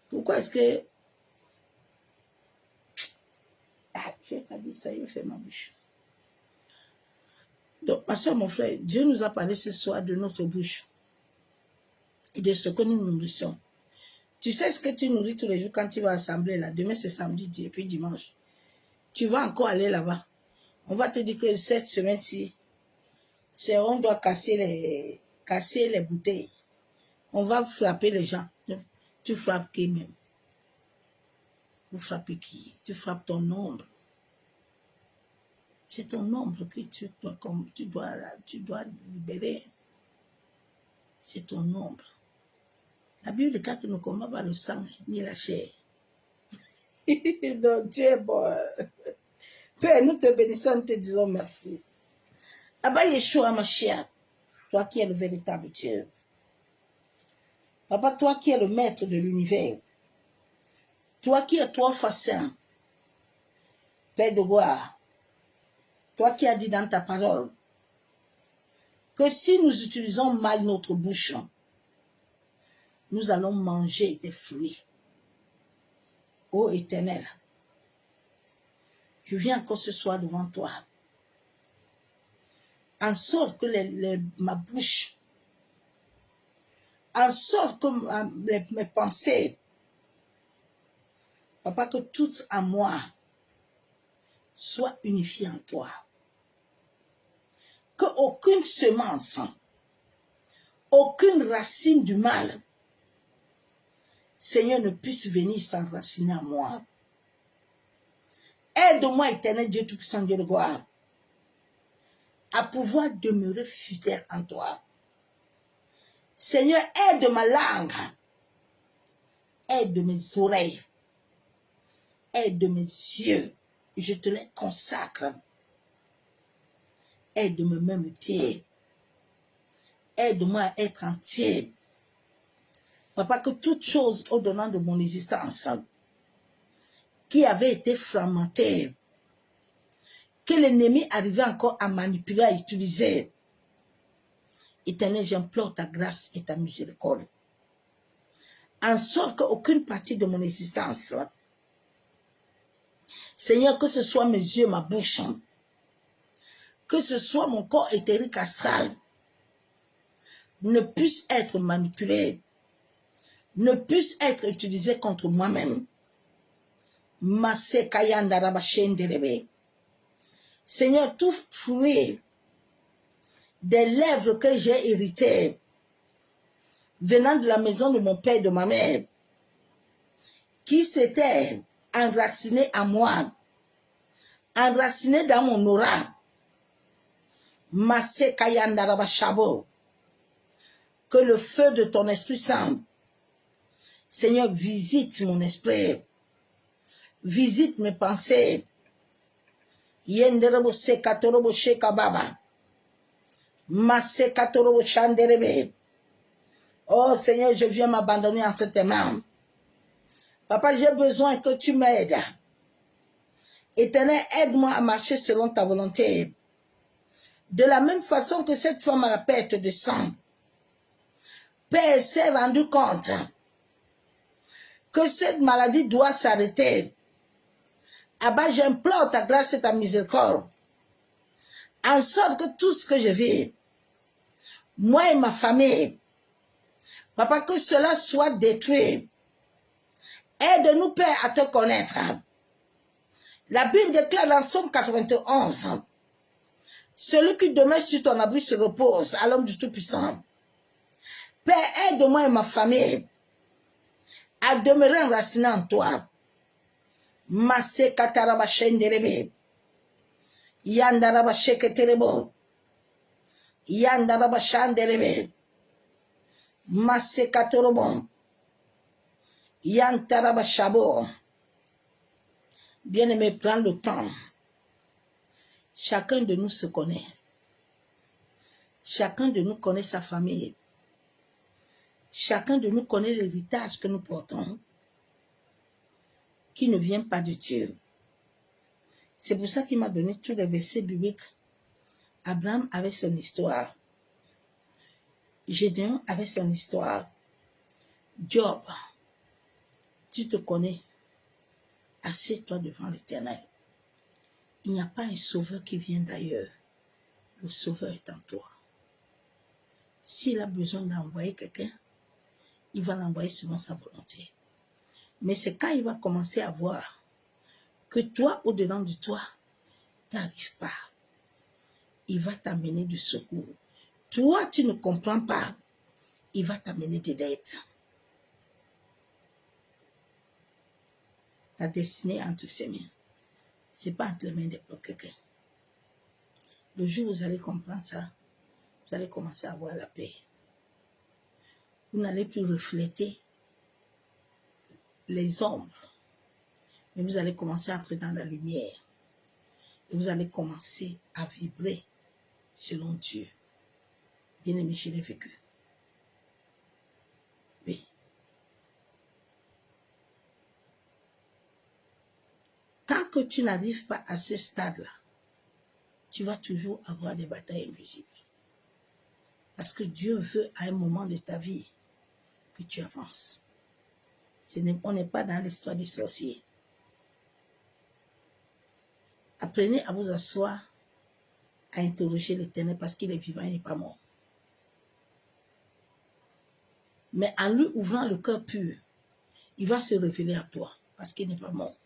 Pourquoi est-ce que... Ah, je n'ai pas dit ça, il fait ma bouche. Donc, ma soeur, mon frère, Dieu nous a parlé ce soir de notre bouche et de ce que nous nourrissons. Tu sais ce que tu nourris tous les jours quand tu vas assembler là. Demain, c'est samedi et puis dimanche. Tu vas encore aller là-bas. On va te dire que cette semaine-ci, on doit casser les bouteilles. On va frapper les gens. Tu frappes qui même? Vous frappez qui? Tu frappes ton ombre. C'est ton ombre que tu dois libérer. C'est ton ombre. La Bible déclare que ne combat pas le sang ni la chair. Donc Dieu est bon. Père, nous te bénissons, nous te disons merci. Abba Yeshua Mashiach, toi qui es le véritable Dieu. Papa, toi qui es le maître de l'univers. Toi qui es 3 fois saint. Père de gloire. Toi qui as dit dans ta parole que si nous utilisons mal notre bouche, nous allons manger des fruits. Ô Éternel, je viens encore ce soir devant toi, en sorte que ma bouche, en sorte que mes pensées, Papa, que tout en moi soit unifié en toi. Que aucune semence, aucune racine du mal, Seigneur, ne puisse venir s'enraciner en moi. Aide-moi, Éternel Dieu Tout-Puissant, Dieu de gloire, à pouvoir demeurer fidèle en toi. Seigneur, aide ma langue, aide mes oreilles, aide mes yeux, je te les consacre. Aide-moi même mes pieds, aide-moi à être entier. Papa, que toute chose au-delà de mon existence qui avait été fragmentée, que l'ennemi arrivait encore à manipuler, à utiliser, Éternel, j'implore ta grâce et ta miséricorde, en sorte qu'aucune partie de mon existence, Seigneur, que ce soit mes yeux, ma bouche, que ce soit mon corps éthérique astral, ne puisse être manipulé, ne puisse être utilisé contre moi-même. Seigneur, tout fruit des lèvres que j'ai héritées, venant de la maison de mon père et de ma mère, qui s'étaient enracinés à moi, enracinés dans mon aura, que le feu de ton Esprit Saint, Seigneur, visite mon esprit, visite mes pensées. Oh Seigneur, je viens m'abandonner entre tes mains. Papa, j'ai besoin que tu m'aides. Éternel, aide-moi à marcher selon ta volonté. De la même façon que cette femme à la perte de sang, Père s'est rendu compte que cette maladie doit s'arrêter. Abba, j'implore ta grâce et ta miséricorde, en sorte que tout ce que je vis, moi et ma famille, Papa, que cela soit détruit. Aide-nous, Père, à te connaître. La Bible déclare dans Somme 91, celui qui demeure sur ton abri se repose à l'homme du Tout-Puissant. Père, aide-moi et ma famille à demeurer enraciné en toi. Masse kataraba shenderebe. Yandaraba sheketerebo. Yandaraba shanderebe. Masse katorobo. Yantaraba shabo. Bien-aimé, prends le temps. Chacun de nous se connaît. Chacun de nous connaît sa famille. Chacun de nous connaît l'héritage que nous portons, qui ne vient pas de Dieu. C'est pour ça qu'il m'a donné tous les versets bibliques. Abraham avait son histoire. Gédéon avait son histoire. Job, tu te connais. Assieds-toi devant l'Éternel. Il n'y a pas un sauveur qui vient d'ailleurs. Le sauveur est en toi. S'il a besoin d'envoyer quelqu'un, il va l'envoyer selon sa volonté. Mais c'est quand il va commencer à voir que toi, au-dedans de toi, tu n'arrives pas. Il va t'amener du secours. Toi, tu ne comprends pas. Il va t'amener des dettes. Ta destinée est entre ses mains. Ce n'est pas entre les mains de quelqu'un. Le jour où vous allez comprendre ça, vous allez commencer à avoir la paix. Vous n'allez plus refléter les ombres, mais vous allez commencer à entrer dans la lumière. Et vous allez commencer à vibrer selon Dieu. Bien-aimé, je l'ai vécu. Oui. Tant que tu n'arrives pas à ce stade-là, tu vas toujours avoir des batailles invisibles. Parce que Dieu veut à un moment de ta vie puis tu avances. On n'est pas dans l'histoire des sorciers. Apprenez à vous asseoir, à interroger l'Éternel parce qu'il est vivant, il n'est pas mort. Mais en lui ouvrant le cœur pur, il va se révéler à toi parce qu'il n'est pas mort.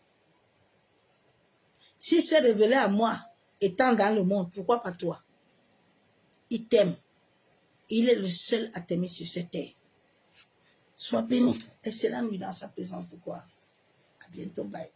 S'il s'est révélé à moi, étant dans le monde, pourquoi pas toi? Il t'aime. Il est le seul à t'aimer sur cette terre. Sois béni. Excellente nuit dans sa présence de gloire. À bientôt. Bye.